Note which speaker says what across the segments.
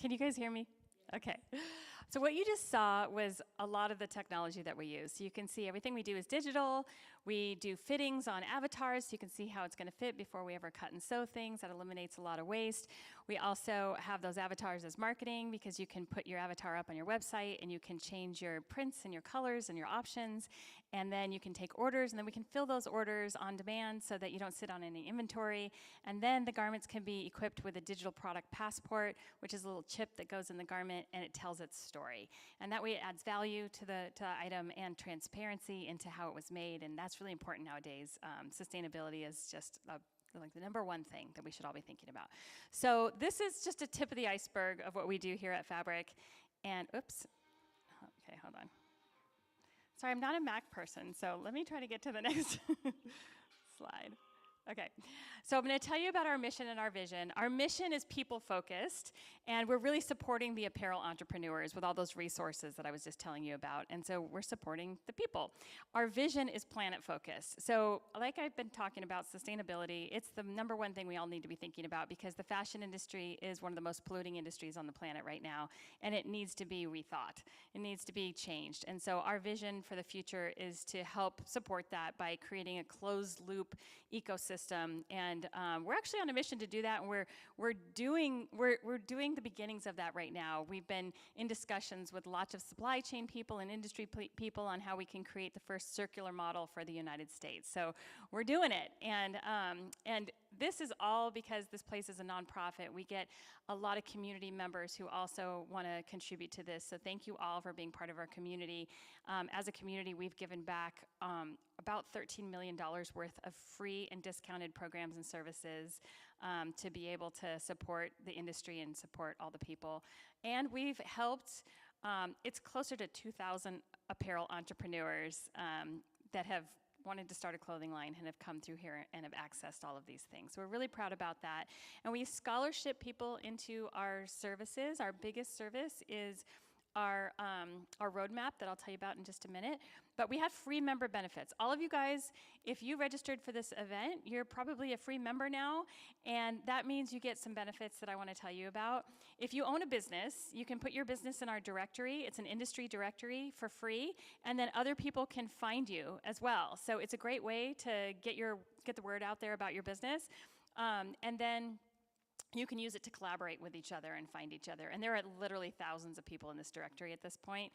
Speaker 1: Can you guys hear me? Okay. So what you just saw was a lot of the technology that we use. So you can see everything we do is digital. We do fittings on avatars, so you can see how it's going to fit before we ever cut and sew things. That eliminates a lot of waste. We also have those avatars as marketing because you can put your avatar up on your website and you can change your prints and your colors and your options. And then you can take orders, and then we can fill those orders on demand so that you don't sit on any inventory. And then the garments can be equipped with a digital product passport, which is a little chip that goes in the garment and it tells its story. And that way it adds value to the item and transparency into how it was made, and that's really important nowadays. Sustainability is just like the #1 thing that we should all be thinking about. So this is just a tip of the iceberg of what we do here at Fabric. And oops, okay, hold on. Sorry, I'm not a Mac person, so let me try to get to the next slide. Okay, so I'm going to tell you about our mission and our vision. Our mission is people-focused, and we're really supporting the apparel entrepreneurs with all those resources that I was just telling you about, and so we're supporting the people. Our vision is planet-focused. So like I've been talking about sustainability, it's the #1 thing we all need to be thinking about because the fashion industry is one of the most polluting industries on the planet right now, and it needs to be rethought. It needs to be changed, and so our vision for the future is to help support that by creating a closed-loop ecosystem. And we're actually on a mission to do that, and we're doing the beginnings of that right now. We've been in discussions with lots of supply chain people and industry people on how we can create the first circular model for the United States. So we're doing it, and this is all because this place is a nonprofit. We get a lot of community members who also want to contribute to this. So thank you all for being part of our community. As a community, we've given back about $13 million worth of free and discounted programs and services to be able to support the industry and support all the people. And we've helped, it's closer to 2,000 apparel entrepreneurs that have wanted to start a clothing line and have come through here and have accessed all of these things. So we're really proud about that. And we scholarship people into our services. Our biggest service is our roadmap that I'll tell you about in just a minute. But we have free member benefits. All of you guys, if you registered for this event, you're probably a free member now, and that means you get some benefits that I want to tell you about. If you own a business, you can put your business in our directory. It's an industry directory for free, and then other people can find you as well. So it's a great way to get the word out there about your business. And then you can use it to collaborate with each other and find each other. And there are literally thousands of people in this directory at this point.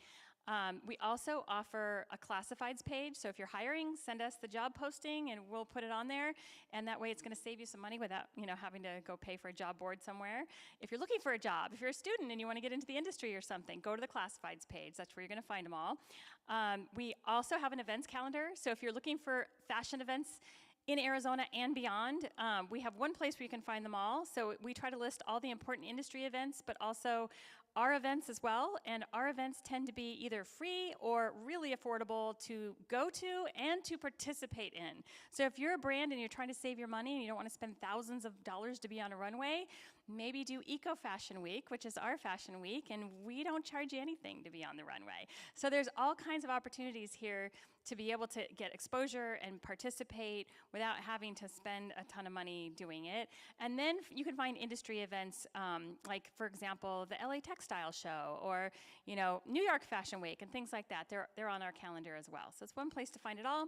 Speaker 1: We also offer a classifieds page. So if you're hiring, send us the job posting and we'll put it on there. And that way it's going to save you some money without having to go pay for a job board somewhere. If you're looking for a job, if you're a student and you want to get into the industry or something, go to the classifieds page. That's where you're going to find them all. We also have an events calendar. So if you're looking for fashion events in Arizona and beyond, we have one place where you can find them all. So we try to list all the important industry events, but also our events as well. And our events tend to be either free or really affordable to go to and to participate in. So if you're a brand and you're trying to save your money and you don't want to spend thousands of dollars to be on a runway, maybe do Eco Fashion Week, which is our fashion week, and we don't charge you anything to be on the runway. So there's all kinds of opportunities here to be able to get exposure and participate without having to spend a ton of money doing it. And then you can find industry events like, for example, the LA Textile Show or New York Fashion Week and things like that. They're on our calendar as well. So it's one place to find it all.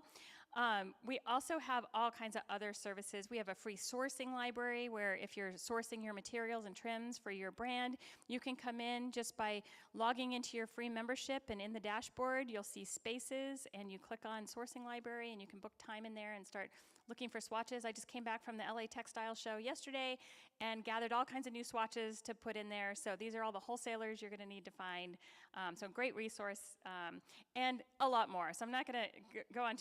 Speaker 1: We also have all kinds of other services. We have a free sourcing library where if you're sourcing your materials and trims for your brand, you can come in just by logging into your free membership, and in the dashboard you'll see spaces and you click on sourcing library and you can book time in there and start looking for swatches. I just came back from the LA Textile Show yesterday and gathered all kinds of new swatches to put in there. So these are all the wholesalers you're going to need to find. So great resource and a lot more. So I'm not going to go on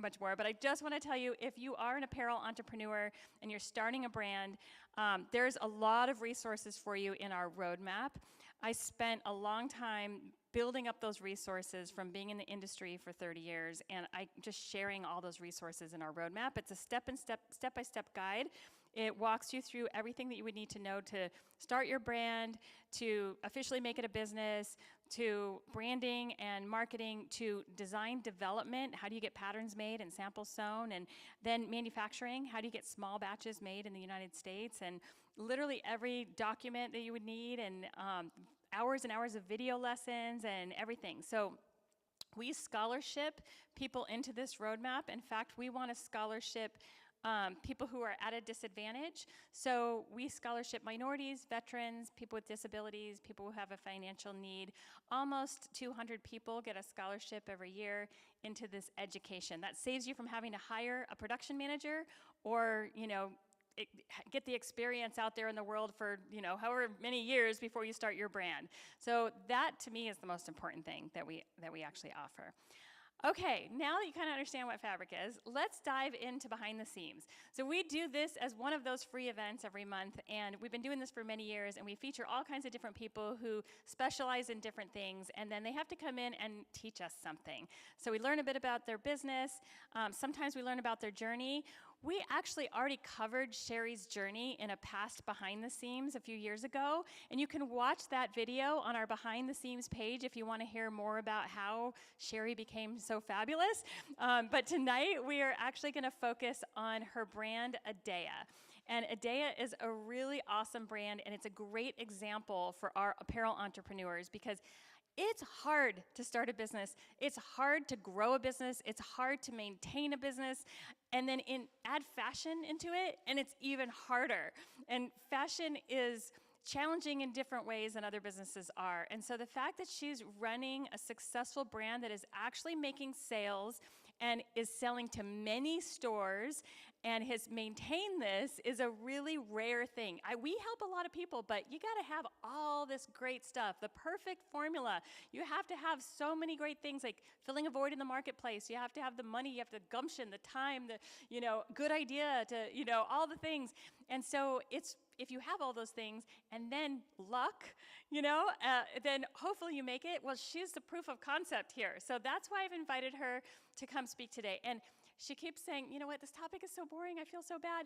Speaker 1: much more, but I just want to tell you, if you are an apparel entrepreneur and you're starting a brand, there's a lot of resources for you in our roadmap. I spent a long time building up those resources from being in the industry for 30 years, and I just sharing all those resources in our roadmap. It's a step-by-step guide. It walks you through everything that you would need to know to start your brand, to officially make it a business, to branding and marketing, to design development, how do you get patterns made and samples sewn, and then manufacturing, how do you get small batches made in the United States, and literally every document that you would need, and hours and hours of video lessons and everything. So we scholarship people into this roadmap. In fact, we want to scholarship people who are at a disadvantage. So we scholarship minorities, veterans, people with disabilities, people who have a financial need. Almost 200 people get a scholarship every year into this education. That saves you from having to hire a production manager or, get the experience out there in the world for, however many years before you start your brand. So that, to me, is the most important thing that we actually offer. Okay, now that you kind of understand what fabric is, let's dive into behind the seams. So we do this as one of those free events every month, and we've been doing this for many years, and we feature all kinds of different people who specialize in different things, and then they have to come in and teach us something. So we learn a bit about their business. Sometimes we learn about their journey. We actually already covered Sherri's journey in a past Behind the Seams a few years ago, and you can watch that video on our Behind the Seams page if you want to hear more about how Sherri became so fabulous. But tonight we are actually going to focus on her brand, Adea. And Adea is a really awesome brand, and it's a great example for our apparel entrepreneurs because it's hard to start a business. It's hard to grow a business. It's hard to maintain a business. And then add fashion into it, and it's even harder. And fashion is challenging in different ways than other businesses are. And so the fact that she's running a successful brand that is actually making sales and is selling to many stores and has maintained this is a really rare thing. We help a lot of people, but you gotta have all this great stuff, the perfect formula. You have to have so many great things like filling a void in the marketplace. You have to have the money, you have the gumption, the time, the good idea to, all the things. And so if you have all those things and then luck, then hopefully you make it. Well, she's the proof of concept here. So that's why I've invited her to come speak today. And she keeps saying, this topic is so boring, I feel so bad.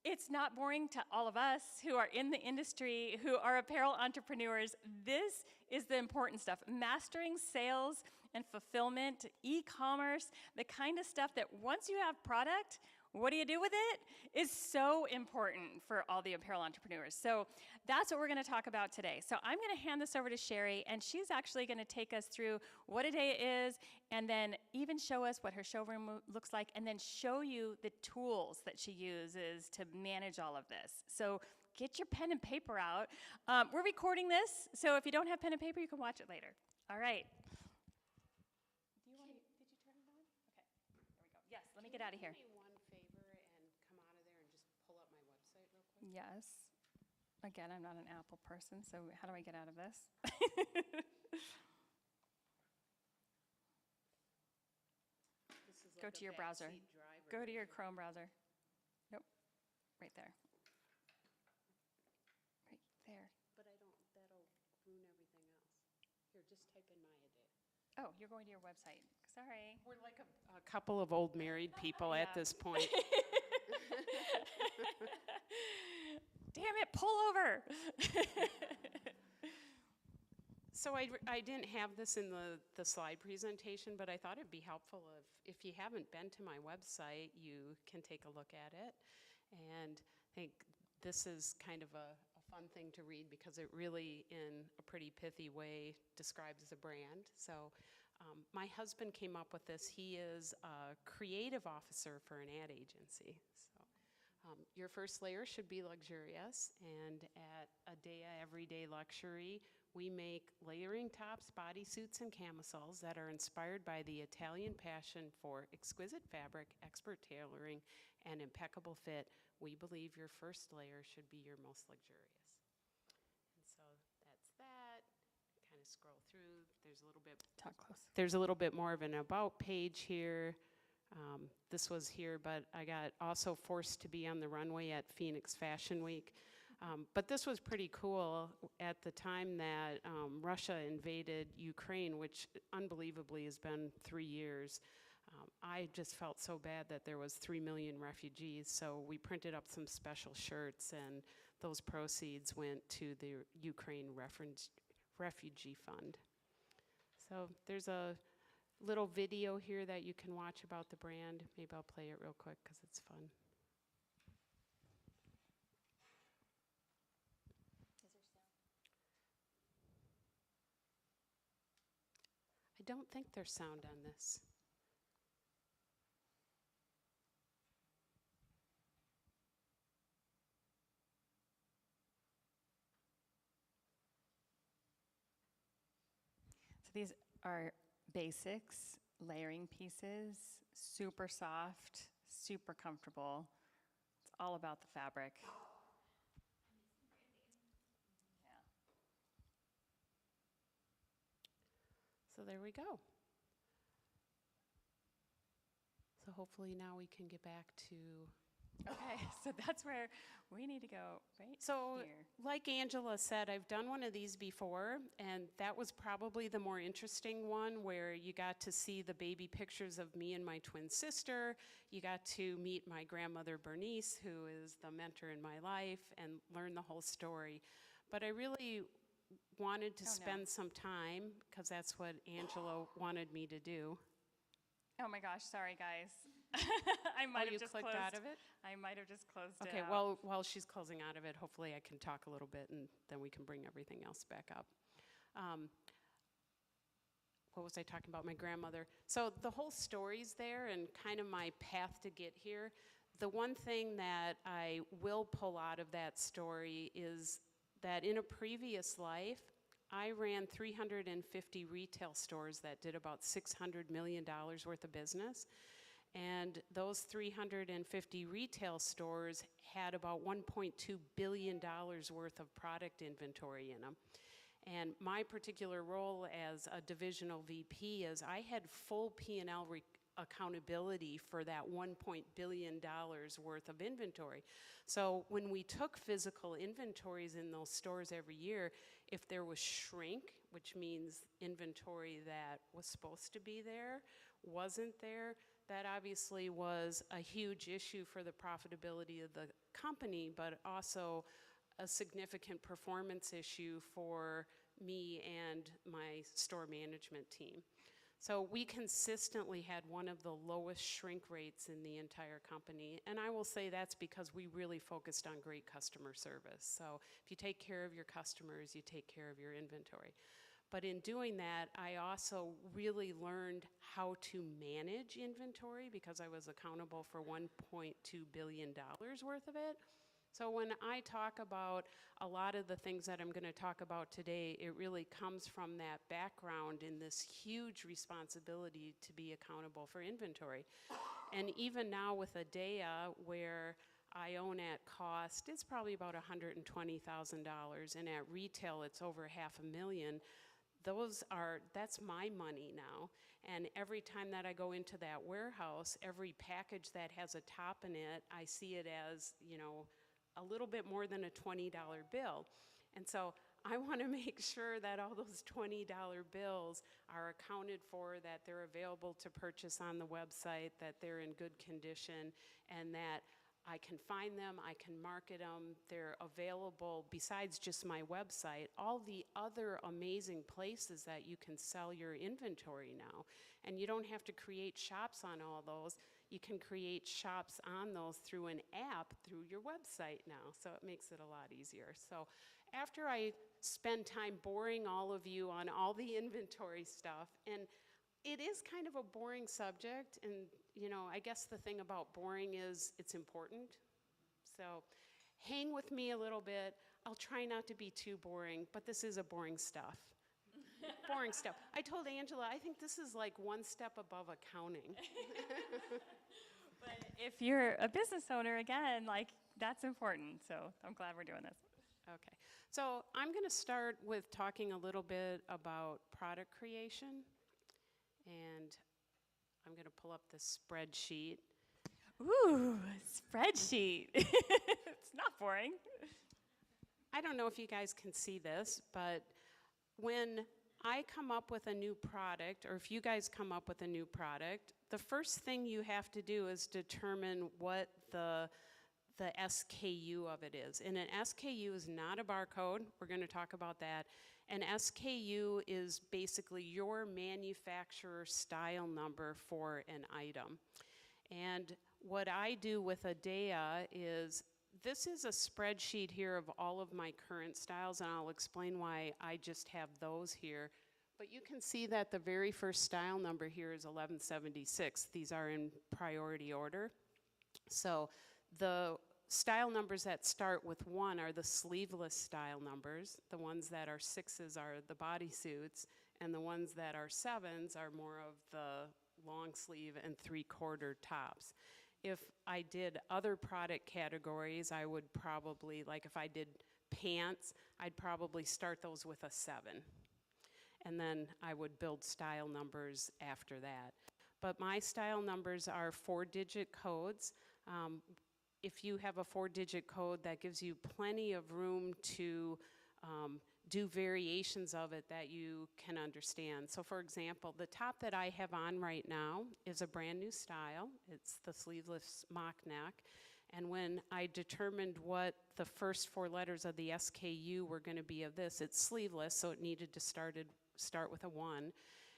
Speaker 1: It's not boring to all of us who are in the industry, who are apparel entrepreneurs. This is the important stuff. Mastering sales and fulfillment, e-commerce, the kind of stuff that once you have product, what do you do with it is so important for all the apparel entrepreneurs. So that's what we're going to talk about today. So I'm going to hand this over to Sherri, and she's actually going to take us through what Adea is, and then even show us what her showroom looks like, and then show you the tools that she uses to manage all of this. So get your pen and paper out. We're recording this, so if you don't have pen and paper, you can watch it later. All right. Did you turn it on? Okay, there we go. Yes, let me get out of here. Yes. Again, I'm not an Apple person, so how do I get out of this? Go to your browser. Go to your Chrome browser. Nope. Right there. Right there.
Speaker 2: But that'll ruin everything else. Here, just type in my Adea.
Speaker 1: Oh, you're going to your website. Sorry.
Speaker 2: We're like a couple of old married people at this point.
Speaker 1: Damn it, pull over.
Speaker 2: So I didn't have this in the slide presentation, but I thought it'd be helpful if you haven't been to my website, you can take a look at it. And I think this is kind of a fun thing to read because it really, in a pretty pithy way, describes the brand. So my husband came up with this. He is a creative officer for an ad agency. So your first layer should be luxurious, and at Adea Every Day Luxury, we make layering tops, bodysuits, and camisoles that are inspired by the Italian passion for exquisite fabric, expert tailoring, and impeccable fit. We believe your first layer should be your most luxurious. And so that's that. Kind of scroll through. There's a little bit.
Speaker 1: Talk close.
Speaker 2: There's a little bit more of an about page here. This was here, but I got also forced to be on the runway at Phoenix Fashion Week. But this was pretty cool at the time that Russia invaded Ukraine, which unbelievably has been 3 years. I just felt so bad that there was 3 million refugees, so we printed up some special shirts, and those proceeds went to the Ukraine Refugee Fund. So there's a little video here that you can watch about the brand. Maybe I'll play it real quick because it's fun. don't think there's sound on this.
Speaker 1: So these are basics, layering pieces, super soft, super comfortable. It's all about the fabric.
Speaker 2: So there we go. So hopefully now we can get back to...
Speaker 1: Okay, so that's where we need to go, right
Speaker 2: So,
Speaker 1: here.
Speaker 2: like Angela said, I've done one of these before, and that was probably the more interesting one, where you got to see the baby pictures of me and my twin sister. You got to meet my grandmother Bernice, who is the mentor in my life, and learn the whole story. But I really wanted to spend some time, because that's what Angela wanted me to do.
Speaker 1: Oh my gosh, sorry guys. I might have just
Speaker 2: clicked
Speaker 1: closed
Speaker 2: out of it?
Speaker 1: I might have just closed it
Speaker 2: Okay,
Speaker 1: out.
Speaker 2: well, while she's closing out of it, hopefully I can talk a little bit, and then we can bring everything else back up. What was I talking about? My grandmother. So the whole story's there, and kind of my path to get here. The one thing that I will pull out of that story is that in a previous life, I ran 350 retail stores that did about $600 million worth of business. And those 350 retail stores had about $1.2 billion worth of product inventory in them. And my particular role as a divisional VP is I had full P&L accountability for that $1 billion worth of inventory. So when we took physical inventories in those stores every year, if there was shrink, which means inventory that was supposed to be there, wasn't there, that obviously was a huge issue for the profitability of the company, but also a significant performance issue for me and my store management team. So we consistently had one of the lowest shrink rates in the entire company, and I will say that's because we really focused on great customer service. So if you take care of your customers, you take care of your inventory. But in doing that, I also really learned how to manage inventory because I was accountable for $1.2 billion worth of it. So when I talk about a lot of the things that I'm going to talk about today, it really comes from that background in this huge responsibility to be accountable for inventory. And even now with Adea, where I own at cost, it's probably about $120,000, and at retail it's over $500,000. That's my money now, and every time that I go into that warehouse, every package that has a top in it, I see it as, a little bit more than a $20 bill. And so I want to make sure that all those $20 bills are accounted for, that they're available to purchase on the website, that they're in good condition, and that I can find them, I can market them, they're available besides just my website, all the other amazing places that you can sell your inventory now. And you don't have to create shops on all those. You can create shops on those through an app through your website now, so it makes it a lot easier. So after I spend time boring all of you on all the inventory stuff, and it is kind of a boring subject, and I guess the thing about boring is it's important. So hang with me a little bit. I'll try not to be too boring, but this is a boring stuff. Boring stuff. I told Angela, I think this is like one step above accounting.
Speaker 1: But if you're a business owner, again, that's important. So I'm glad we're doing this.
Speaker 2: Okay. So I'm going to start with talking a little bit about product creation. And I'm going to pull up the spreadsheet.
Speaker 1: Ooh, spreadsheet. It's not boring.
Speaker 2: I don't know if you guys can see this, but when I come up with a new product, or if you guys come up with a new product, the first thing you have to do is determine what the SKU of it is. And an SKU is not a barcode. We're going to talk about that. An SKU is basically your manufacturer style number for an item. And what I do with Adea is, this is a spreadsheet here of all of my current styles, and I'll explain why I just have those here. But you can see that the very first style number here is 1176. These are in priority order. So the style numbers that start with 1 are the sleeveless style numbers. The ones that are 6s are the bodysuits, and the ones that are 7s are more of the long sleeve and 3/4 tops. If I did other product categories, I would probably, like if I did pants, I'd probably start those with a 7. And then I would build style numbers after that. But my style numbers are 4-digit codes. If you have a 4-digit code, that gives you plenty of room to do variations of it that you can understand. So for example, the top that I have on right now is a brand new style. It's the sleeveless mock neck. And when I determined what the first 4 letters of the SKU were going to be of this, it's sleeveless, so it needed to start with a 1.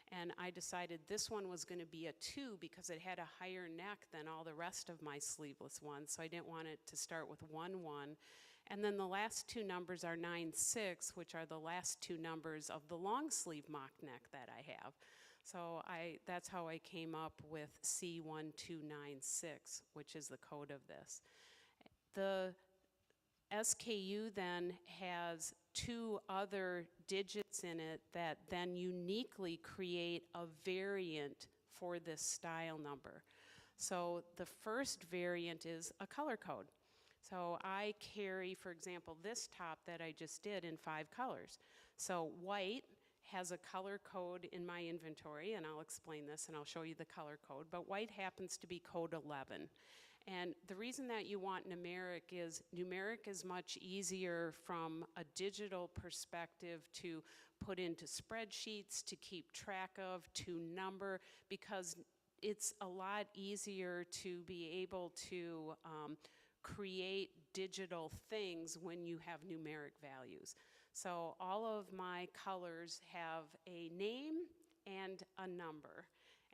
Speaker 2: And I decided this one was going to be a 2 because it had a higher neck than all the rest of my sleeveless ones, so I didn't want it to start with 1, 1. And then the last 2 numbers are 9, 6, which are the last 2 numbers of the long sleeve mock neck that I have. So that's how I came up with C1296, which is the code of this. The SKU then has 2 other digits in it that then uniquely create a variant for this style number. So the first variant is a color code. So I carry, for example, this top that I just did in 5 colors. So white has a color code in my inventory, and I'll explain this and I'll show you the color code, but white happens to be code 11. And the reason that you want numeric is much easier from a digital perspective to put into spreadsheets, to keep track of, to number, because it's a lot easier to be able to create digital things when you have numeric values. So all of my colors have a name and a number,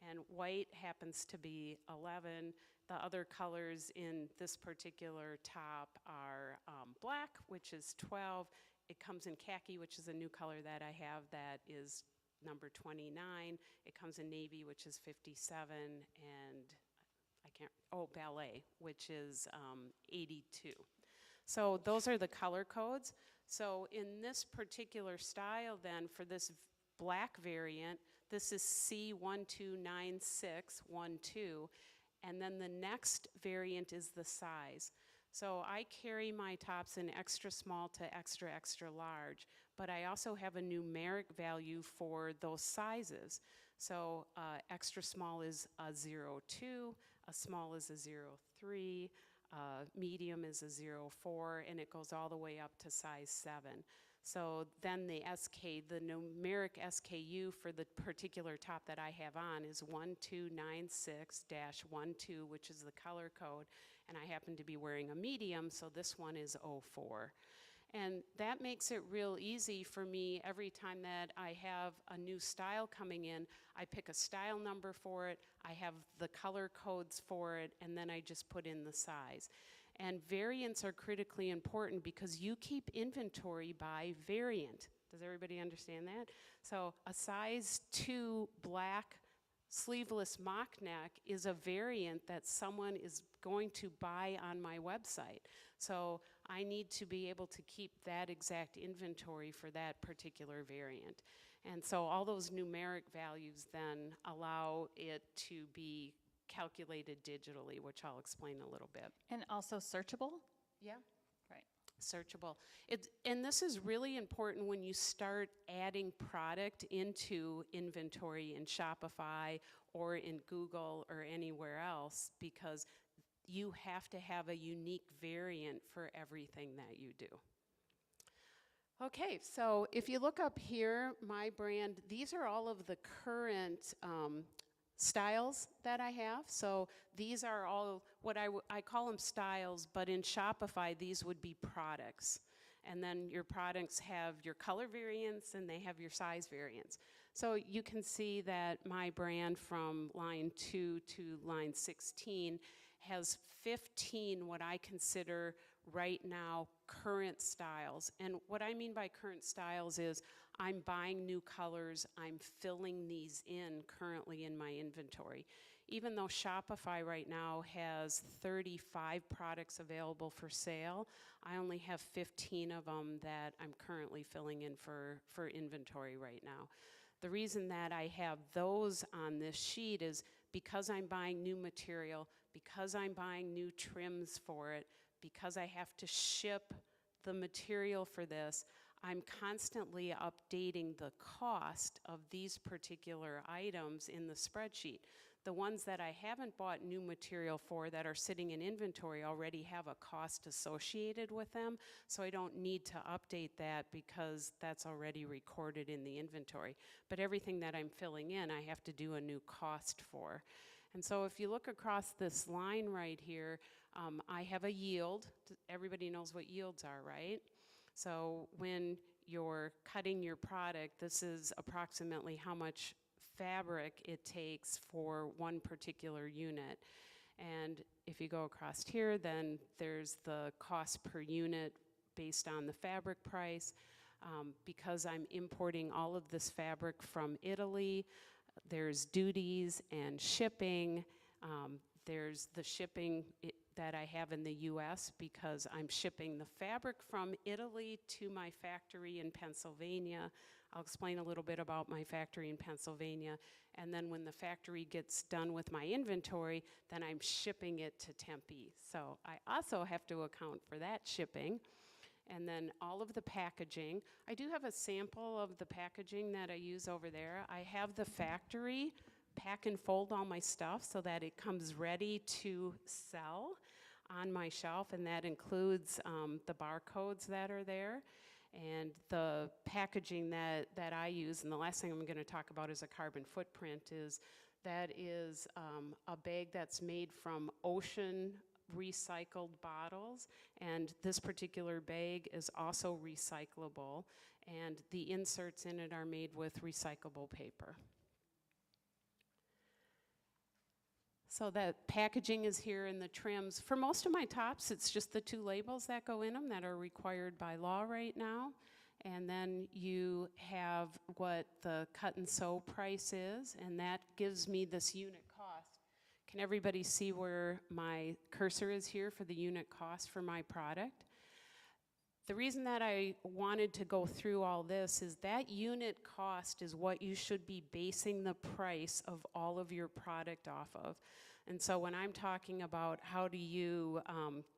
Speaker 2: and white happens to be 11. The other colors in this particular top are black, which is 12. It comes in khaki, which is a new color that I have, that is number 29. It comes in navy, which is 57, and ballet, which is 82. So those are the color codes. So in this particular style then, for this black variant, this is C129612, and then the next variant is the size. So I carry my tops in extra small to extra, extra large, but I also have a numeric value for those sizes. So extra small is a 02, a small is a 03, medium is a 04, and it goes all the way up to size 7. So then the numeric SKU for the particular top that I have on is 1296-12, which is the color code, and I happen to be wearing a medium, so this one is 04. And that makes it real easy for me. Every time that I have a new style coming in, I pick a style number for it, I have the color codes for it, and then I just put in the size. And variants are critically important because you keep inventory by variant. Does everybody understand that? So a size 2 black sleeveless mock neck is a variant that someone is going to buy on my website. So I need to be able to keep that exact inventory for that particular variant. And so all those numeric values then allow it to be calculated digitally, which I'll explain a little bit.
Speaker 1: And also searchable?
Speaker 2: Yeah.
Speaker 1: Right.
Speaker 2: Searchable. And this is really important when you start adding product into inventory in Shopify or in Google or anywhere else, because you have to have a unique variant for everything that you do. Okay, so if you look up here, my brand, these are all of the current styles that I have. So these are all what I call them styles, but in Shopify, these would be products. And then your products have your color variants and they have your size variants. So you can see that my brand from line 2 to line 16 has 15 what I consider right now current styles. And what I mean by current styles is I'm buying new colors, I'm filling these in currently in my inventory. Even though Shopify right now has 35 products available for sale, I only have 15 of them that I'm currently filling in for inventory right now. The reason that I have those on this sheet is because I'm buying new material, because I'm buying new trims for it, because I have to ship the material for this, I'm constantly updating the cost of these particular items in the spreadsheet. The ones that I haven't bought new material for that are sitting in inventory already have a cost associated with them, so I don't need to update that because that's already recorded in the inventory. But everything that I'm filling in, I have to do a new cost for. And so if you look across this line right here, I have a yield. Everybody knows what yields are, right? So when you're cutting your product, this is approximately how much fabric it takes for one particular unit. And if you go across here, then there's the cost per unit based on the fabric price. Because I'm importing all of this fabric from Italy, there's duties and shipping. There's the shipping that I have in the US because I'm shipping the fabric from Italy to my factory in Pennsylvania. I'll explain a little bit about my factory in Pennsylvania. And then when the factory gets done with my inventory, then I'm shipping it to Tempe. So I also have to account for that shipping. And then all of the packaging. I do have a sample of the packaging that I use over there. I have the factory pack and fold all my stuff so that it comes ready to sell on my shelf, and that includes the barcodes that are there and the packaging that I use. And the last thing I'm going to talk about is a carbon footprint. That is a bag that's made from ocean recycled bottles, and this particular bag is also recyclable, and the inserts in it are made with recyclable paper. So that packaging is here in the trims. For most of my tops, it's just the 2 labels that go in them that are required by law right now. And then you have what the cut and sew price is, and that gives me this unit cost. Can everybody see where my cursor is here for the unit cost for my product? The reason that I wanted to go through all this is that unit cost is what you should be basing the price of all of your product off of. And so when I'm talking about how do you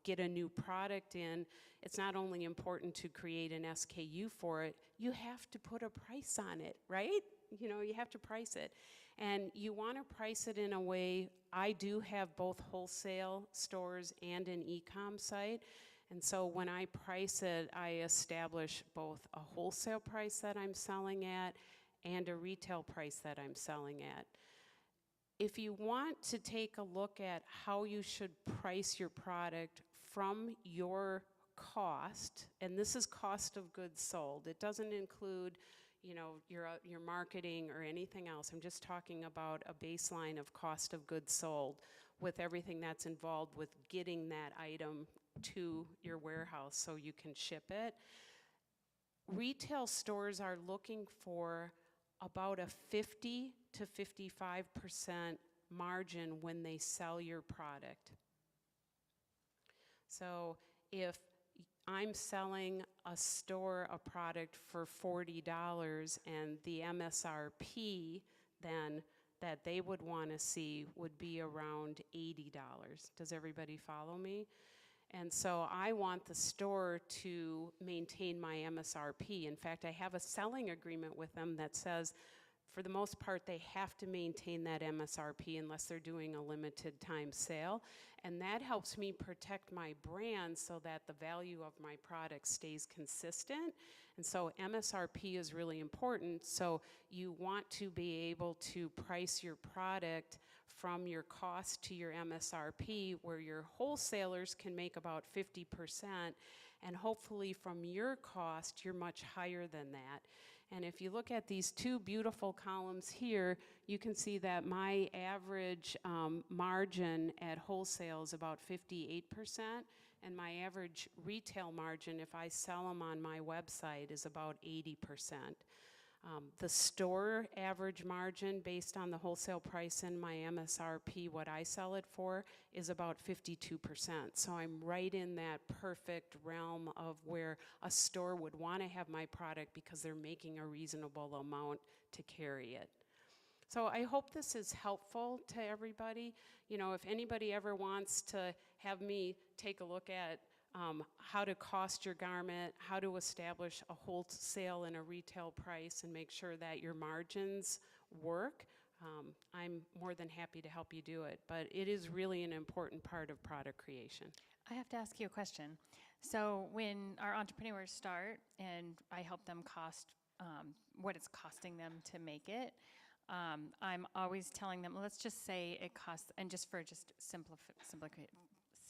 Speaker 2: get a new product in, it's not only important to create an SKU for it, you have to put a price on it, right? You know, you have to price it. And you want to price it in a way, I do have both wholesale stores and an e-com site. And so when I price it, I establish both a wholesale price that I'm selling at and a retail price that I'm selling at. If you want to take a look at how you should price your product from your cost, and this is cost of goods sold, it doesn't include, you know, your marketing or anything else. I'm just talking about a baseline of cost of goods sold with everything that's involved with getting that item to your warehouse so you can ship it. Retail stores are looking for about a 50 to 55% margin when they sell your product. So if I'm selling a store a product for $40 and the MSRP then that they would want to see would be around $80. Does everybody follow me? And so I want the store to maintain my MSRP. In fact, I have a selling agreement with them that says, for the most part, they have to maintain that MSRP unless they're doing a limited time sale. And that helps me protect my brand so that the value of my product stays consistent. And so MSRP is really important. So you want to be able to price your product from your cost to your MSRP, where your wholesalers can make about 50%, and hopefully from your cost, you're much higher than that. And if you look at these 2 beautiful columns here, you can see that my average margin at wholesale is about 58%, and my average retail margin, if I sell them on my website, is about 80%. The store average margin based on the wholesale price and my MSRP, what I sell it for, is about 52%. So I'm right in that perfect realm of where a store would want to have my product because they're making a reasonable amount to carry it. So I hope this is helpful to everybody. You know, if anybody ever wants to have me take a look at how to cost your garment, how to establish a wholesale and a retail price and make sure that your margins work, I'm more than happy to help you do it. But it is really an important part of product creation.
Speaker 1: I have to ask you a question. So when our entrepreneurs start and I help them cost what it's costing them to make it, I'm always telling them, let's just say it costs, and just for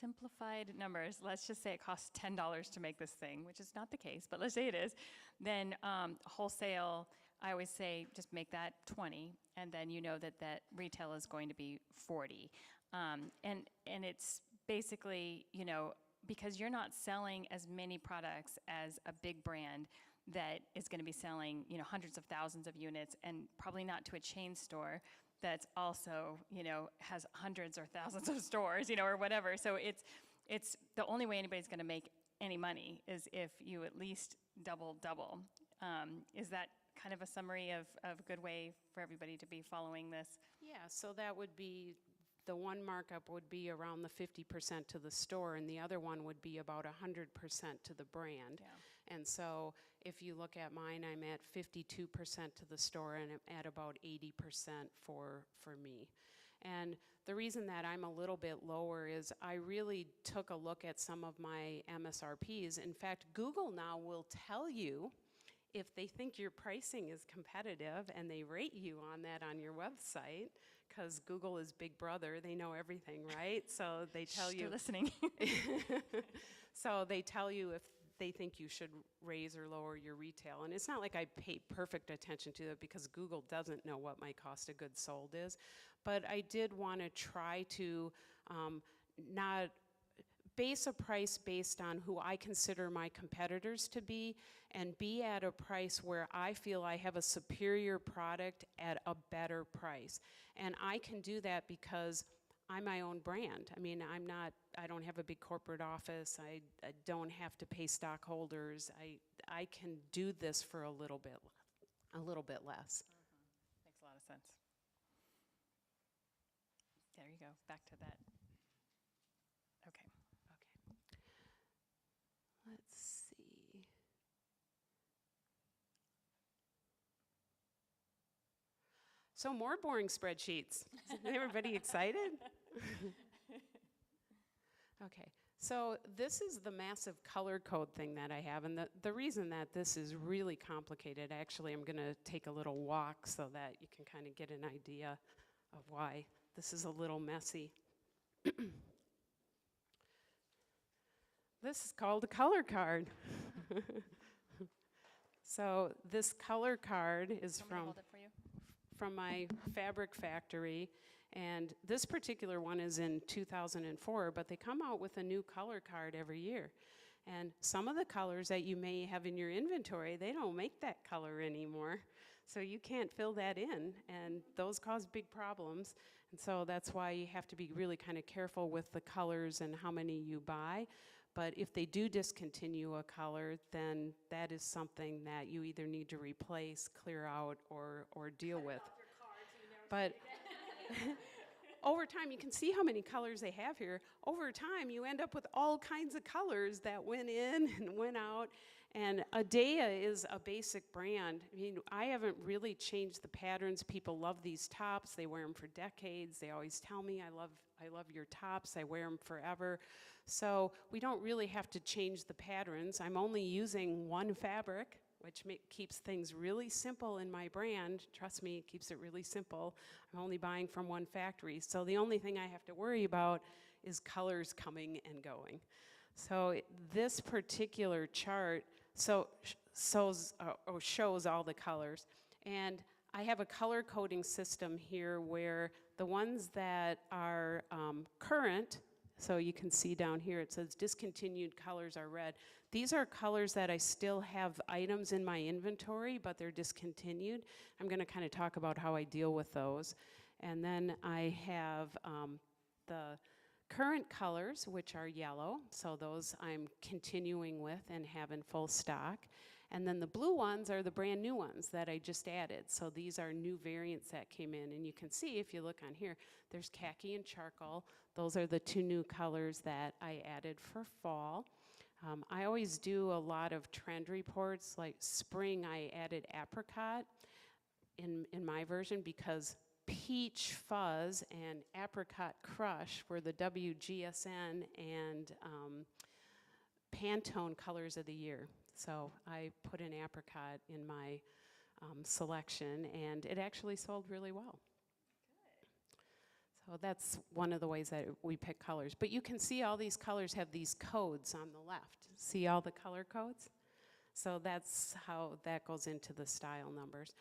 Speaker 1: simplified numbers, let's just say it costs $10 to make this thing, which is not the case, but let's say it is, then wholesale, I always say just make that 20, and then you know that retail is going to be 40. And it's basically, you know, because you're not selling as many products as a big brand that is going to be selling, you know, hundreds of thousands of units, and probably not to a chain store that's also, you know, has hundreds or thousands of stores, you know, or whatever. So it's the only way anybody's going to make any money is if you at least double. Is that kind of a summary of a good way for everybody to be following this?
Speaker 2: Yeah, so that would be, the one markup would be around the 50% to the store, and the other one would be about 100% to the brand.
Speaker 1: Yeah.
Speaker 2: And so if you look at mine, I'm at 52% to the store, and I'm at about 80% for me. And the reason that I'm a little bit lower is I really took a look at some of my MSRPs. In fact, Google now will tell you if they think your pricing is competitive, and they rate you on that on your website, because Google is big brother. They know everything, right? So they tell you.
Speaker 1: They're listening.
Speaker 2: So they tell you if they think you should raise or lower your retail. And it's not like I pay perfect attention to it, because Google doesn't know what my cost of goods sold is. But I did want to try to not base a price based on who I consider my competitors to be, and be at a price where I feel I have a superior product at a better price. And I can do that because I'm my own brand. I mean, I don't have a big corporate office. I don't have to pay stockholders. I can do this for a little bit less.
Speaker 1: Makes a lot of sense. There you go, back to that. Okay.
Speaker 2: Let's see. So more boring spreadsheets. Is everybody excited? Okay, so this is the massive color code thing that I have, and the reason that this is really complicated, actually I'm gonna take a little walk so that you can kind of get an idea of why this is a little messy. This is called a color card. So this color card is from my fabric factory, and this particular one is in 2004, but they come out with a new color card every year. And some of the colors that you may have in your inventory, they don't make that color anymore. So you can't fill that in, and those cause big problems. And so that's why you have to be really kind of careful with the colors and how many you buy. But if they do discontinue a color, then that is something that you either need to replace, clear out, or deal with. But over time, you can see how many colors they have here. Over time, you end up with all kinds of colors that went in and went out. And Adea is a basic brand. I mean, I haven't really changed the patterns. People love these tops. They wear them for decades. They always tell me, I love your tops. I wear them forever. So we don't really have to change the patterns. I'm only using one fabric, which keeps things really simple in my brand. Trust me, it keeps it really simple. I'm only buying from one factory. So the only thing I have to worry about is colors coming and going. So this particular chart shows all the colors. And I have a color coding system here where the ones that are current, so you can see down here it says discontinued colors are red. These are colors that I still have items in my inventory, but they're discontinued. I'm going to kind of talk about how I deal with those. And then I have the current colors, which are yellow, so those I'm continuing with and have in full stock. And then the blue ones are the brand new ones that I just added. So these are new variants that came in. And you can see, if you look on here, there's khaki and charcoal. Those are the two new colors that I added for fall. I always do a lot of trend reports. Like spring, I added apricot in my version because peach fuzz and apricot crush were the WGSN and Pantone colors of the year. So I put an apricot in my selection, and it actually sold really well. So that's one of the ways that we pick colors. But you can see all these colors have these codes on the left. See all the color codes? So that's how that goes into the style numbers.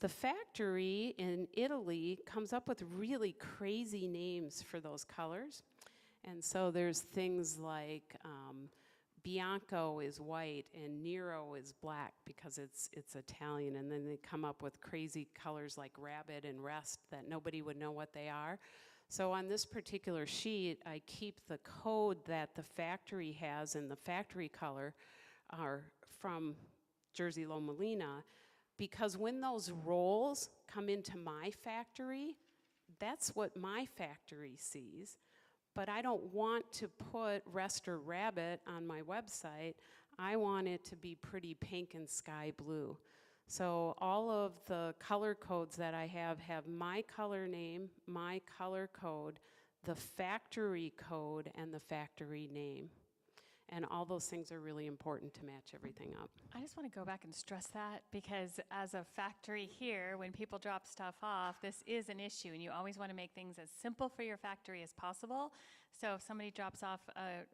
Speaker 2: The factory in Italy comes up with really crazy names for those colors. And so there's things like Bianco is white and Nero is black because it's Italian, and then they come up with crazy colors like rabbit and rest that nobody would know what they are. So on this particular sheet, I keep the code that the factory has, and the factory color are from Jersey Loma Molina, because when those rolls come into my factory, that's what my factory sees. But I don't want to put rest or rabbit on my website. I want it to be pretty pink and sky blue. So all of the color codes that I have my color name, my color code, the factory code, and the factory name. And all those things are really important to match everything up.
Speaker 1: I just want to go back and stress that, because as a factory here, when people drop stuff off, this is an issue, and you always want to make things as simple for your factory as possible. So if somebody drops off a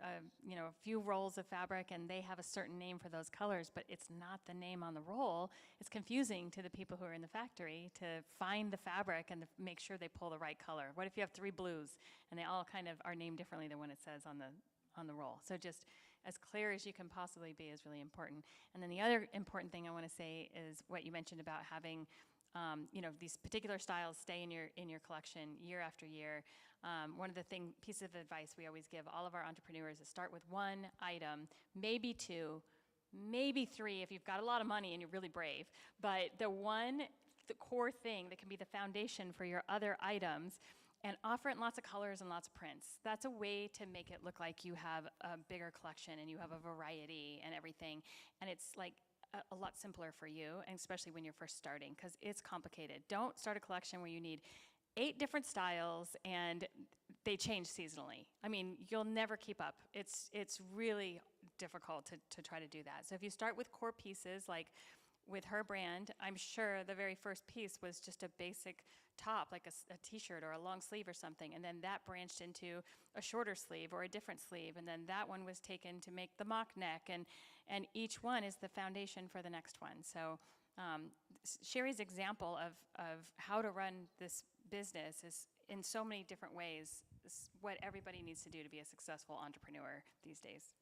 Speaker 1: few rolls of fabric and they have a certain name for those colors, but it's not the name on the roll, it's confusing to the people who are in the factory to find the fabric and make sure they pull the right color. What if you have 3 blues and they all kind of are named differently than what it says on the roll? So just as clear as you can possibly be is really important. And then the other important thing I want to say is what you mentioned about having these particular styles stay in your collection year after year. One of the pieces of advice we always give all of our entrepreneurs is start with 1 item, maybe 2, maybe 3 if you've got a lot of money and you're really brave. But the core thing that can be the foundation for your other items, and offer it in lots of colors and lots of prints. That's a way to make it look like you have a bigger collection and you have a variety and everything. And it's like a lot simpler for you, and especially when you're first starting, because it's complicated. Don't start a collection where you need 8 different styles and they change seasonally. I mean, you'll never keep up. It's really difficult to try to do that. So if you start with core pieces, like with her brand, I'm sure the very first piece was just a basic top, like a t-shirt or a long sleeve or something, and then that branched into a shorter sleeve or a different sleeve, and then that one was taken to make the mock neck, and each one is the foundation for the next one. So Sherri's example of how to run this business is in so many different ways what everybody needs to do to be a successful entrepreneur these days.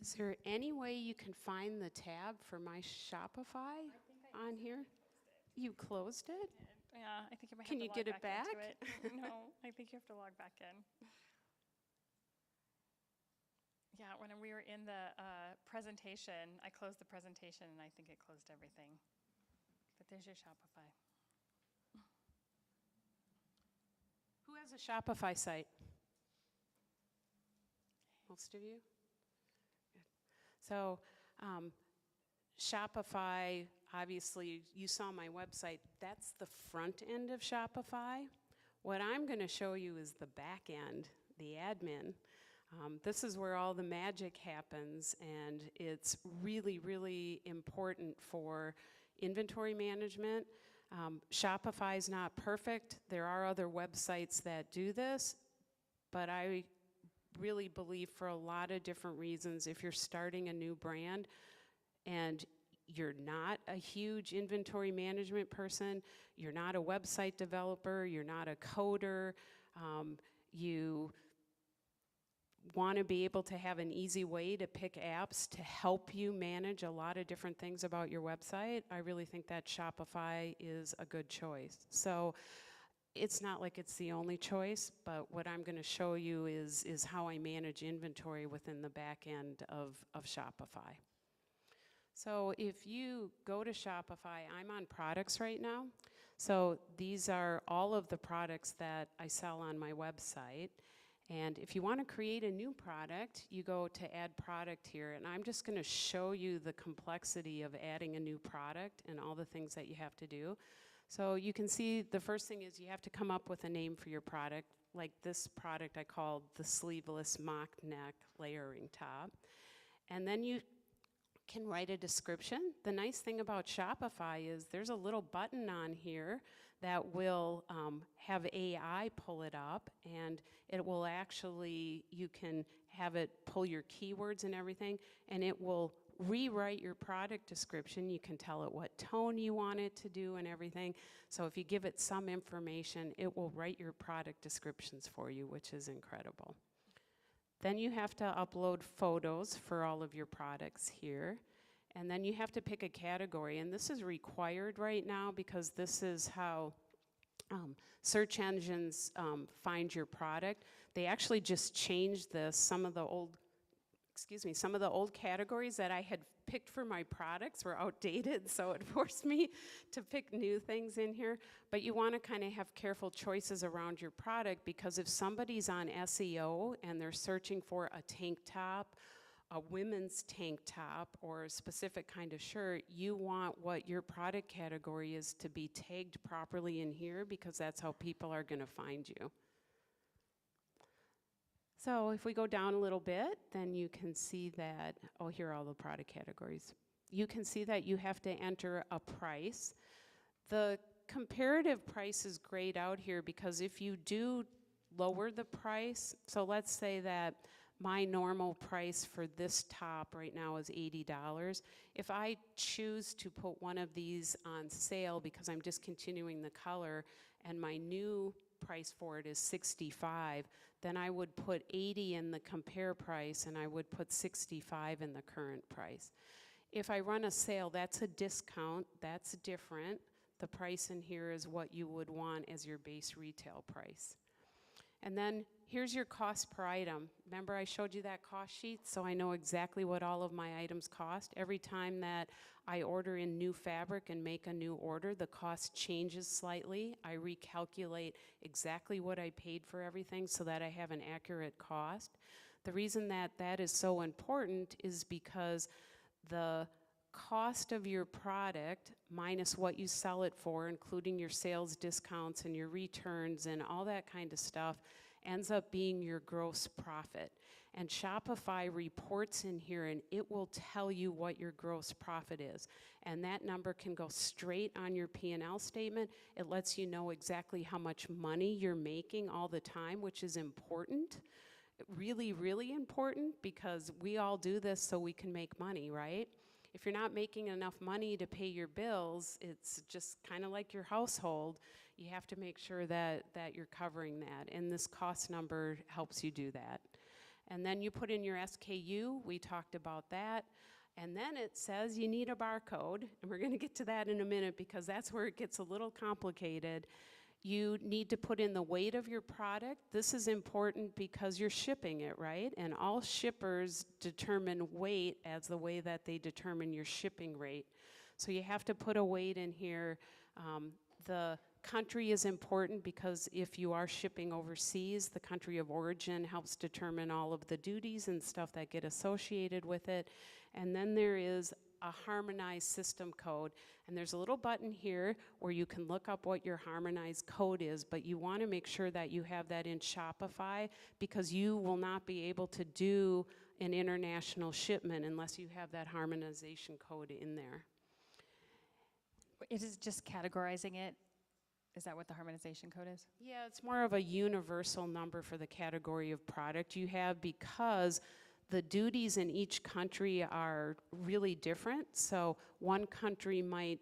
Speaker 2: Is there any way you can find the tab for my Shopify on here? You closed it?
Speaker 1: Yeah, I think you might
Speaker 2: Can
Speaker 1: have to
Speaker 2: you get
Speaker 1: log
Speaker 2: it
Speaker 1: back
Speaker 2: back?
Speaker 1: into it. No, I think you have to log back in. Yeah, when we were in the presentation, I closed the presentation and I think it closed everything. But there's your Shopify.
Speaker 2: Who has a Shopify site? Most of you? Good. So Shopify, obviously, you saw my website. That's the front end of Shopify. What I'm going to show you is the back end, the admin. This is where all the magic happens, and it's really, really important for inventory management. Shopify is not perfect. There are other websites that do this, but I really believe for a lot of different reasons, if you're starting a new brand and you're not a huge inventory management person, you're not a website developer, you're not a coder, you want to be able to have an easy way to pick apps to help you manage a lot of different things about your website, I really think that Shopify is a good choice. So it's not like it's the only choice, but what I'm going to show you is how I manage inventory within the back end of Shopify. So if you go to Shopify, I'm on products right now. So these are all of the products that I sell on my website. And if you want to create a new product, you go to add product here. And I'm just going to show you the complexity of adding a new product and all the things that you have to do. So you can see the first thing is you have to come up with a name for your product. Like this product I called the sleeveless mock neck layering top. And then you can write a description. The nice thing about Shopify is there's a little button on here that will have AI pull it up, and it will actually, you can have it pull your keywords and everything, and it will rewrite your product description. You can tell it what tone you want it to do and everything. So if you give it some information, it will write your product descriptions for you, which is incredible. Then you have to upload photos for all of your products here. And then you have to pick a category. And this is required right now because this is how search engines find your product. They actually just changed this. Some of the old categories that I had picked for my products were outdated, so it forced me to pick new things in here. But you want to kind of have careful choices around your product, because if somebody's on SEO and they're searching for a tank top, a women's tank top, or a specific kind of shirt, you want what your product category is to be tagged properly in here, because that's how people are going to find you. So if we go down a little bit, then you can see that, oh, here are all the product categories. You can see that you have to enter a price. The comparative price is grayed out here because if you do lower the price, so let's say that my normal price for this top right now is $80. If I choose to put one of these on sale because I'm discontinuing the color and my new price for it is $65, then I would put $80 in the compare price and I would put $65 in the current price. If I run a sale, that's a discount, that's different. The price in here is what you would want as your base retail price. And then here's your cost per item. Remember I showed you that cost sheet, so I know exactly what all of my items cost. Every time that I order in new fabric and make a new order, the cost changes slightly. I recalculate exactly what I paid for everything so that I have an accurate cost. The reason that that is so important is because the cost of your product minus what you sell it for, including your sales discounts and your returns and all that kind of stuff, ends up being your gross profit. And Shopify reports in here and it will tell you what your gross profit is. And that number can go straight on your P&L statement. It lets you know exactly how much money you're making all the time, which is important. Really, really important, because we all do this so we can make money, right? If you're not making enough money to pay your bills, it's just kind of like your household. You have to make sure that you're covering that, and this cost number helps you do that. And then you put in your SKU. We talked about that. And then it says you need a barcode, and we're going to get to that in a minute because that's where it gets a little complicated. You need to put in the weight of your product. This is important because you're shipping it, right? And all shippers determine weight as the way that they determine your shipping rate. So you have to put a weight in here. The country is important because if you are shipping overseas, the country of origin helps determine all of the duties and stuff that get associated with it. And then there is a harmonized system code, and there's a little button here where you can look up what your harmonized code is, but you want to make sure that you have that in Shopify, because you will not be able to do an international shipment unless you have that harmonization code in there.
Speaker 1: It is just categorizing it. Is that what the harmonization code is?
Speaker 2: Yeah, it's more of a universal number for the category of product you have, because the duties in each country are really different. So one country might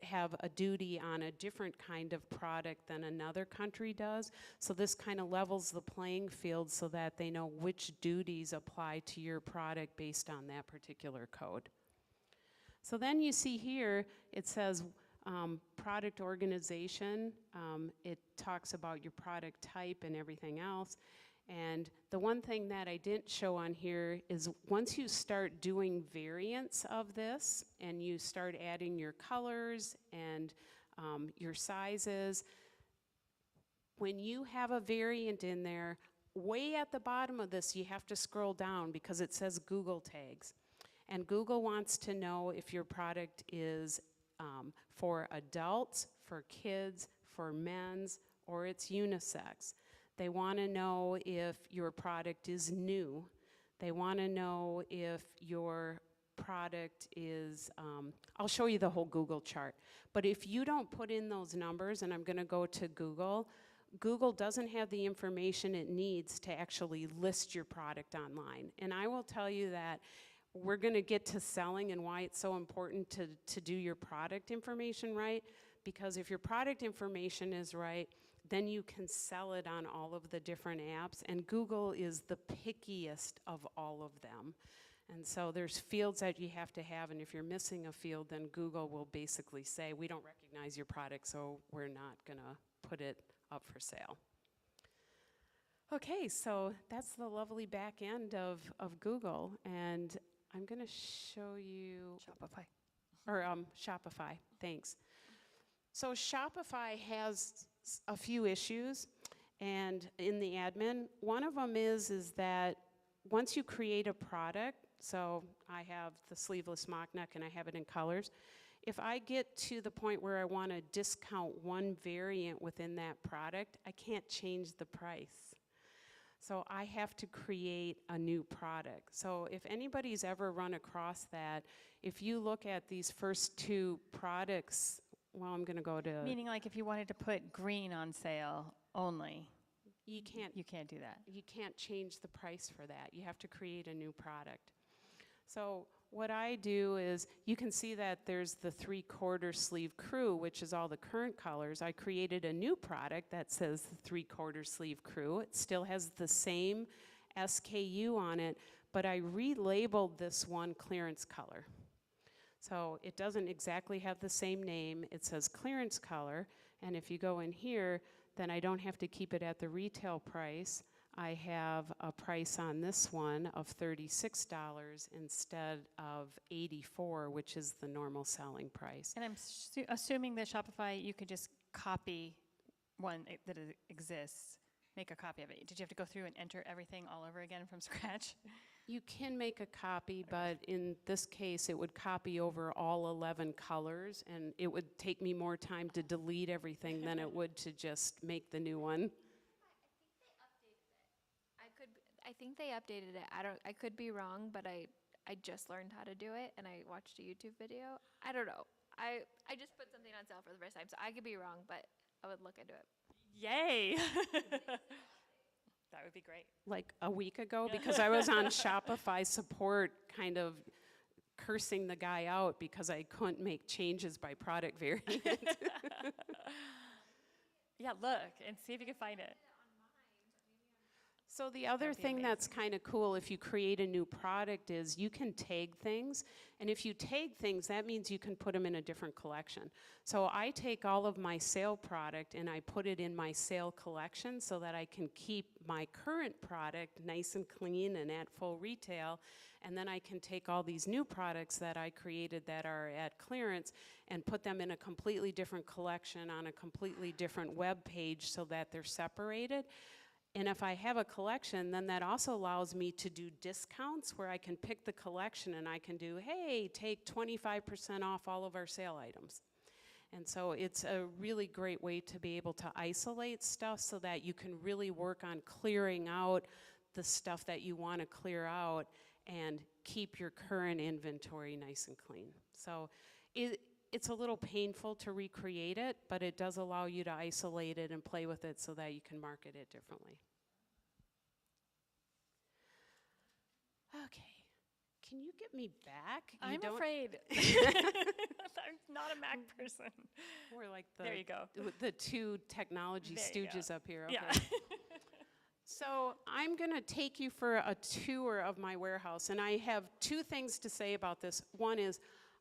Speaker 2: have a duty on a different kind of product than another country does. So this kind of levels the playing field so that they know which duties apply to your product based on that particular code. So then you see here, it says product organization. It talks about your product type and everything else. And the one thing that I didn't show on here is once you start doing variants of this and you start adding your colors and your sizes, when you have a variant in there, way at the bottom of this, you have to scroll down because it says Google tags. And Google wants to know if your product is for adults, for kids, for men's, or it's unisex. They want to know if your product is new. They want to know if your product is, I'll show you the whole Google chart. But if you don't put in those numbers, and I'm going to go to Google, Google doesn't have the information it needs to actually list your product online. And I will tell you that we're going to get to selling and why it's so important to do your product information right, because if your product information is right, then you can sell it on all of the different apps, and Google is the pickiest of all of them. And so there's fields that you have to have, and if you're missing a field, then Google will basically say, we don't recognize your product, so we're not gonna put it up for sale. Okay, so that's the lovely back end of Google, and I'm gonna show you
Speaker 1: Shopify.
Speaker 2: Or Shopify, thanks. So Shopify has a few issues, and in the admin, one of them is that once you create a product, so I have the sleeveless mock neck and I have it in colors, if I get to the point where I want to discount one variant within that product, I can't change the price. So I have to create a new product. So if anybody's ever run across that, if you look at these first two products, well, I'm going to go to...
Speaker 1: Meaning like if you wanted to put green on sale only,
Speaker 2: you can't
Speaker 1: do that.
Speaker 2: You can't change the price for that. You have to create a new product. So what I do is, you can see that there's the 3/4 sleeve crew, which is all the current colors. I created a new product that says the 3/4 sleeve crew. It still has the same SKU on it, but I relabeled this one clearance color. So it doesn't exactly have the same name. It says clearance color, and if you go in here, then I don't have to keep it at the retail price. I have a price on this one of $36 instead of $84, which is the normal selling price.
Speaker 1: And I'm assuming that Shopify, you could just copy one that exists, make a copy of it. Did you have to go through and enter everything all over again from scratch?
Speaker 2: You can make a copy, but in this case, it would copy over all 11 colors, and it would take me more time to delete everything than it would to just make the new one.
Speaker 3: I think they updated it. I could be wrong, but I just learned how to do it, and I watched a YouTube video. I don't know. I just put something on sale for the first time, so I could be wrong, but I would look into it.
Speaker 1: Yay! That would be great.
Speaker 2: Like a week ago, because I was on Shopify support kind of cursing the guy out because I couldn't make changes by product variant.
Speaker 1: Yeah, look and see if you can find it.
Speaker 2: So the other thing that's kind of cool if you create a new product is you can tag things. And if you tag things, that means you can put them in a different collection. So I take all of my sale product and I put it in my sale collection so that I can keep my current product nice and clean and at full retail. And then I can take all these new products that I created that are at clearance and put them in a completely different collection on a completely different web page so that they're separated. And if I have a collection, then that also allows me to do discounts where I can pick the collection and I can do, hey, take 25% off all of our sale items. And so it's a really great way to be able to isolate stuff so that you can really work on clearing out the stuff that you want to clear out and keep your current inventory nice and clean. So it's a little painful to recreate it, but it does allow you to isolate it and play with it so that you can market it differently. Okay, can you get me back?
Speaker 1: I'm
Speaker 2: don't,
Speaker 1: afraid. I'm not a Mac person.
Speaker 2: We're like
Speaker 1: There you go.
Speaker 2: the two technology
Speaker 1: There you
Speaker 2: stooges
Speaker 1: go.
Speaker 2: up here. Okay.
Speaker 1: Yeah.
Speaker 2: So I'm going to take you for a tour of my warehouse, and I have two things to say about this. One is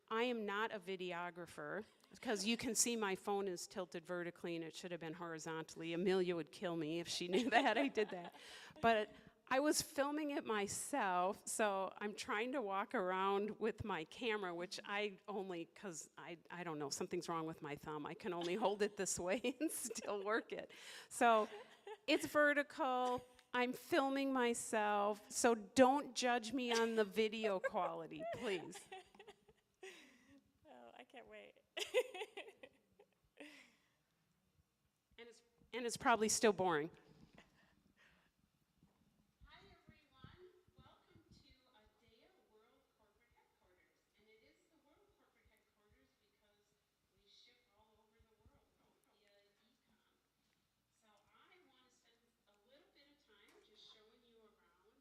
Speaker 2: I am not a videographer, because you can see my phone is tilted vertically and it should have been horizontally. Amelia would kill me if she knew that I did that. But I was filming it myself, so I'm trying to walk around with my camera, which I only, because I don't know, something's wrong with my thumb. I can only hold it this way and still work it. So it's vertical. I'm filming myself, so don't judge me on the video quality, please.
Speaker 1: Oh, I can't wait.
Speaker 2: And it's probably still boring. Hi everyone, welcome to Adea World Corporate Headquarters. And it is the World Corporate Headquarters because we ship all over the world via e-com. So I want to spend a little bit of time just showing you around, and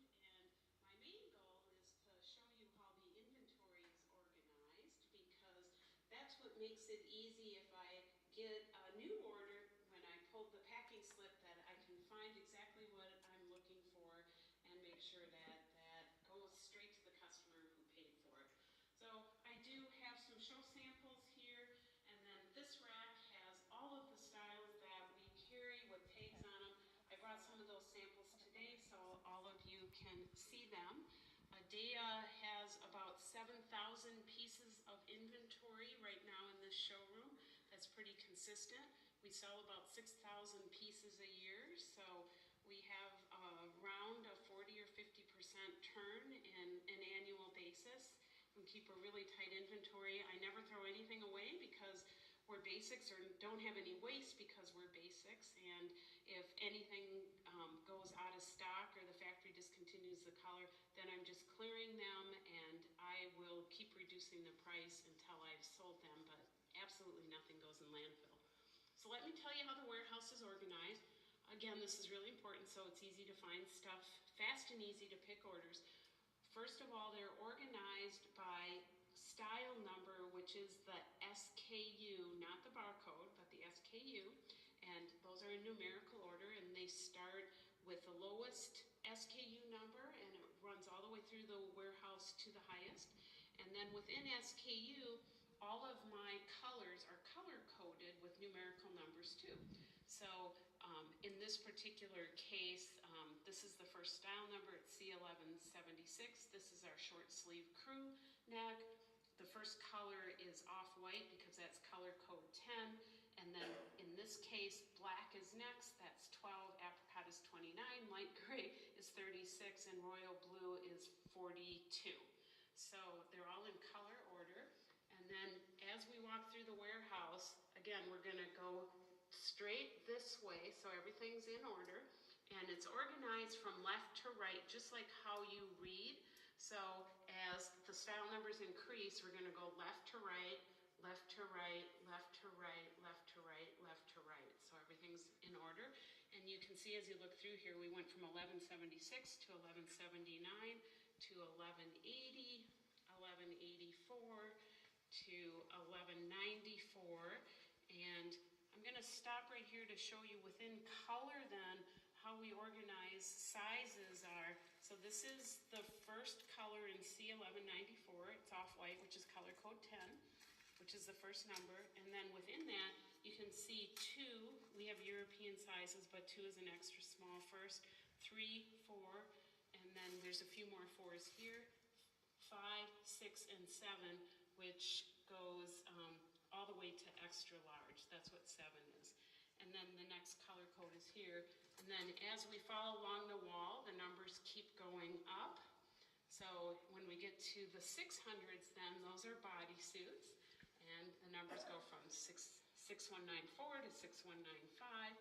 Speaker 2: my main goal is to show you how the inventory is organized, because that's what makes it easy if I get a new order. When I pulled the packing slip, that I can find exactly what I'm looking for and make sure that that goes straight to the customer who paid for it. So I do have some show samples here, and then this rack has all of the styles that we carry with tags on them. I brought some of those samples today so all of you can see them. Adea has about 7,000 pieces of inventory right now in this showroom. That's pretty consistent. We sell about 6,000 pieces a year, so we have around a 40 or 50% turn in an annual basis. We keep a really tight inventory. I never throw anything away because we're basics, or don't have any waste because we're basics. And if anything goes out of stock or the factory discontinues the color, then I'm just clearing them, and I will keep reducing the price until I've sold them, but absolutely nothing goes in landfill. So let me tell you how the warehouse is organized. Again, this is really important, so it's easy to find stuff, fast and easy to pick orders. First of all, they're organized by style number, which is the SKU, not the barcode, but the SKU. And those are in numerical order, and they start with the lowest SKU number, and it runs all the way through the warehouse to the highest. And then within SKU, all of my colors are color coded with numerical numbers too. So in this particular case, this is the first style number. It's C1176. This is our short sleeve crew neck. The first color is off-white because that's color code 10. And then in this case, black is next. That's 12, apricot is 29, light gray is 36, and royal blue is 42. So they're all in color order. And then as we walk through the warehouse, again, we're going to go straight this way, so everything's in order. And it's organized from left to right, just like how you read. So as the style numbers increase, we're going to go left to right, left to right, left to right, left to right, left to right. So everything's in order. And you can see as you look through here, we went from 1176 to 1179 to 1180, 1184 to 1194. And I'm going to stop right here to show you within color then how we organize sizes are. So this is the first color in C1194. It's off-white, which is color code 10, which is the first number. And then within that, you can see 2. We have European sizes, but 2 is an extra small first. 3, 4, and then there's a few more 4s here. 5, 6, and 7, which goes all the way to extra large. That's what 7 is. And then the next color code is here. And then as we follow along the wall, the numbers keep going up. So when we get to the 600s, then those are bodysuits. And the numbers go from 6194 to 6195.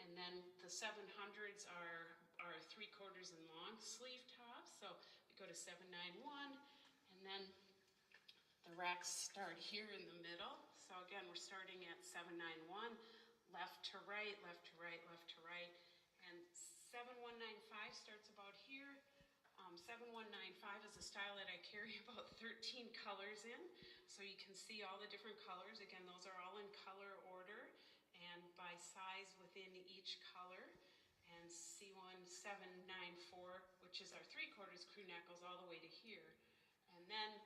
Speaker 2: And then the 700s are 3/4 and long sleeve tops. So we go to 791. And then the racks start here in the middle. So again, we're starting at 791, left to right, left to right, left to right. And 7195 starts about here. 7195 is a style that I carry about 13 colors in. So you can see all the different colors. Again, those are all in color order and by size within each color. And C1794, which is our 3/4 crew neck, goes all the way to here. And then,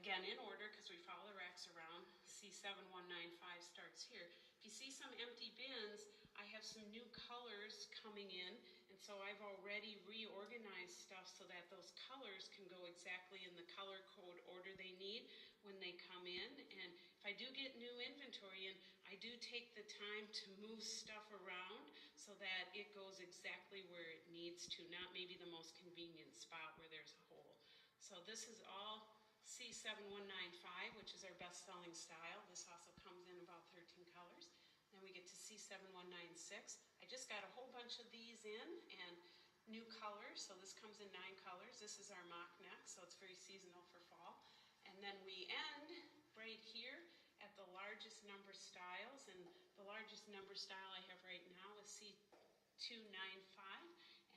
Speaker 2: again in order, because we follow the racks around, C7195 starts here. If you see some empty bins, I have some new colors coming in, and so I've already reorganized stuff so that those colors can go exactly in the color code order they need when they come in. And if I do get new inventory in, I do take the time to move stuff around so that it goes exactly where it needs to, not maybe the most convenient spot where there's a hole. So this is all C7195, which is our best-selling style. This also comes in about 13 colors. Then we get to C7196. I just got a whole bunch of these in and new colors. So this comes in 9 colors. This is our mock neck, so it's very seasonal for fall. And then we end right here at the largest number styles. And the largest number style I have right now is C295,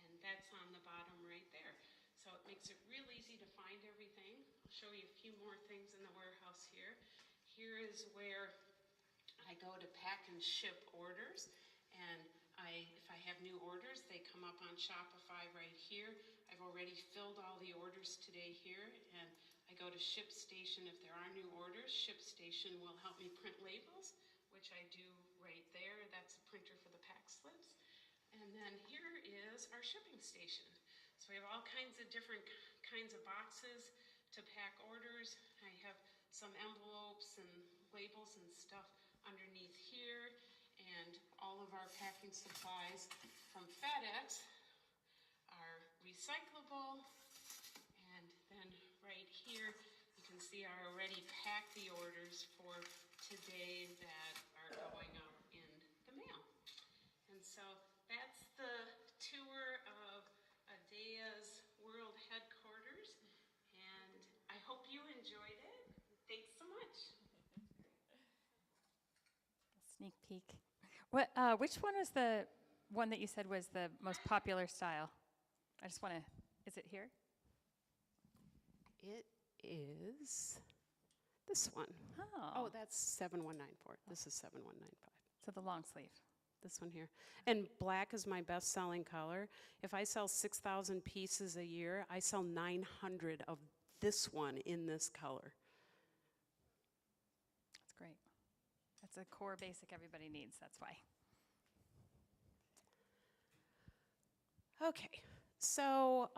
Speaker 2: and that's on the bottom right there. So it makes it real easy to find everything. I'll show you a few more things in the warehouse here. Here is where I go to pack and ship orders, and if I have new orders, they come up on Shopify right here. I've already filled all the orders today here, and I go to ShipStation if there are new orders. ShipStation will help me print labels, which I do right there. That's a printer for the pack slips. And then here is our shipping station. So we have all kinds of different kinds of boxes to pack orders. I have some envelopes and labels and stuff underneath here, and all of our packing supplies from FedEx are recyclable. And then right here you can see I already packed the orders for today that are going out in the mail. And so that's the tour of Adea's World Headquarters, and I hope you enjoyed it. Thanks so much.
Speaker 1: Sneak peek. Which one was the one that you said was the most popular style? I just want to, is it here?
Speaker 2: It is this one.
Speaker 1: Oh,
Speaker 2: That's 7194. This is 7195.
Speaker 1: so the long sleeve.
Speaker 2: This one here. And black is my best-selling color. If I sell 6,000 pieces a year, I sell 900 of this one in this color.
Speaker 1: That's great. That's a core basic everybody needs, that's why.
Speaker 2: Okay, so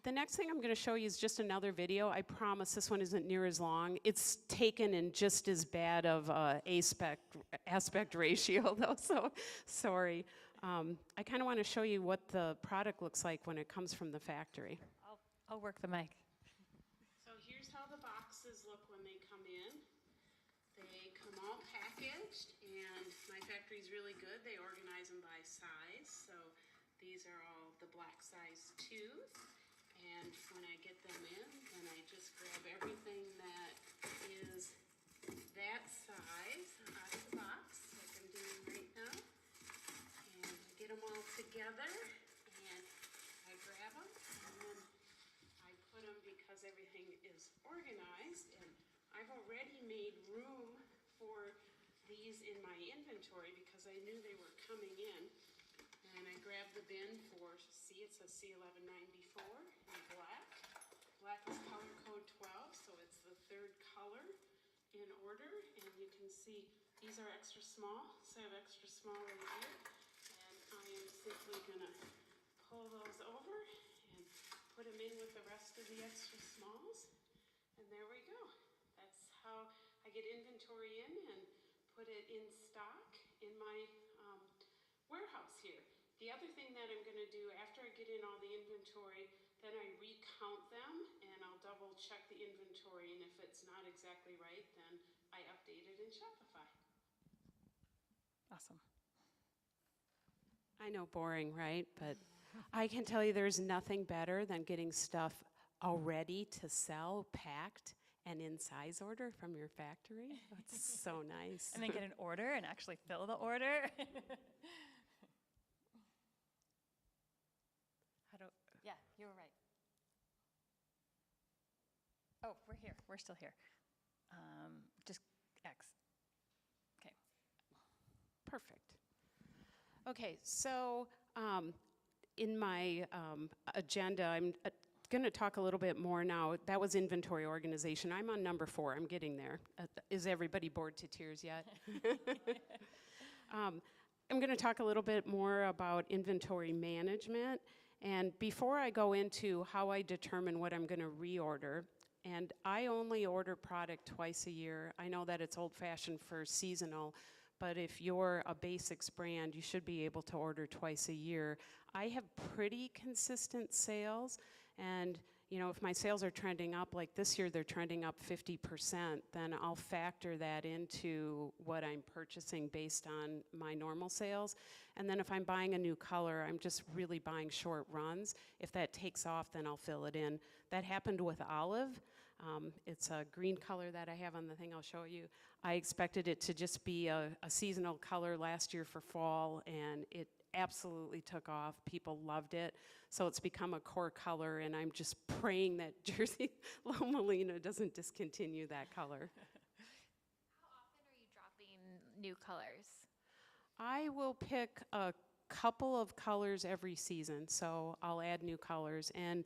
Speaker 2: the next thing I'm going to show you is just another video. I promise this one isn't near as long. It's taken in just as bad of aspect ratio, though, so sorry. I kind of want to show you what the product looks like when it comes from the factory.
Speaker 1: I'll work the mic.
Speaker 2: So here's how the boxes look when they come in. They come all packaged, and my factory's really good. They organize them by size, so these are all the black size 2s. And when I get them in, then I just grab everything that is that size out of the box, like I'm doing right now. And I get them all together, and I grab them, and then I put them, because everything is organized, and I've already made room for these in my inventory because I knew they were coming in. And I grabbed the bin for, see, it says C1194 in black. Black is color code 12, so it's the 3rd color in order. And you can see these are extra small, so I have extra small right here. And I am simply going to pull those over and put them in with the rest of the extra smalls. And there we go. That's how I get inventory in and put it in stock in my warehouse here. The other thing that I'm going to do after I get in all the inventory, then I recount them and I'll double check the inventory, and if it's not exactly right, then I update it in Shopify.
Speaker 1: Awesome.
Speaker 2: I know, boring, right? But I can tell you there's nothing better than getting stuff already to sell, packed, and in size order from your factory. It's so nice.
Speaker 1: And then get an order and actually fill the order. Yeah, you were right. Oh, we're here. We're still here. Just X. Okay.
Speaker 2: Perfect. Okay, so in my agenda, I'm going to talk a little bit more now. That was inventory organization. I'm on number 4. I'm getting there. Is everybody bored to tears yet? I'm going to talk a little bit more about inventory management. And before I go into how I determine what I'm going to reorder, and I only order product twice a year. I know that it's old-fashioned for seasonal, but if you're a basics brand, you should be able to order twice a year. I have pretty consistent sales, and if my sales are trending up, like this year they're trending up 50%, then I'll factor that into what I'm purchasing based on my normal sales. And then if I'm buying a new color, I'm just really buying short runs. If that takes off, then I'll fill it in. That happened with olive. It's a green color that I have on the thing I'll show you. I expected it to just be a seasonal color last year for fall, and it absolutely took off. People loved it. So it's become a core color, and I'm just praying that Jersey Loma Linda doesn't discontinue that color.
Speaker 3: How often are you dropping new colors?
Speaker 2: I will pick a couple of colors every season, so I'll add new colors. And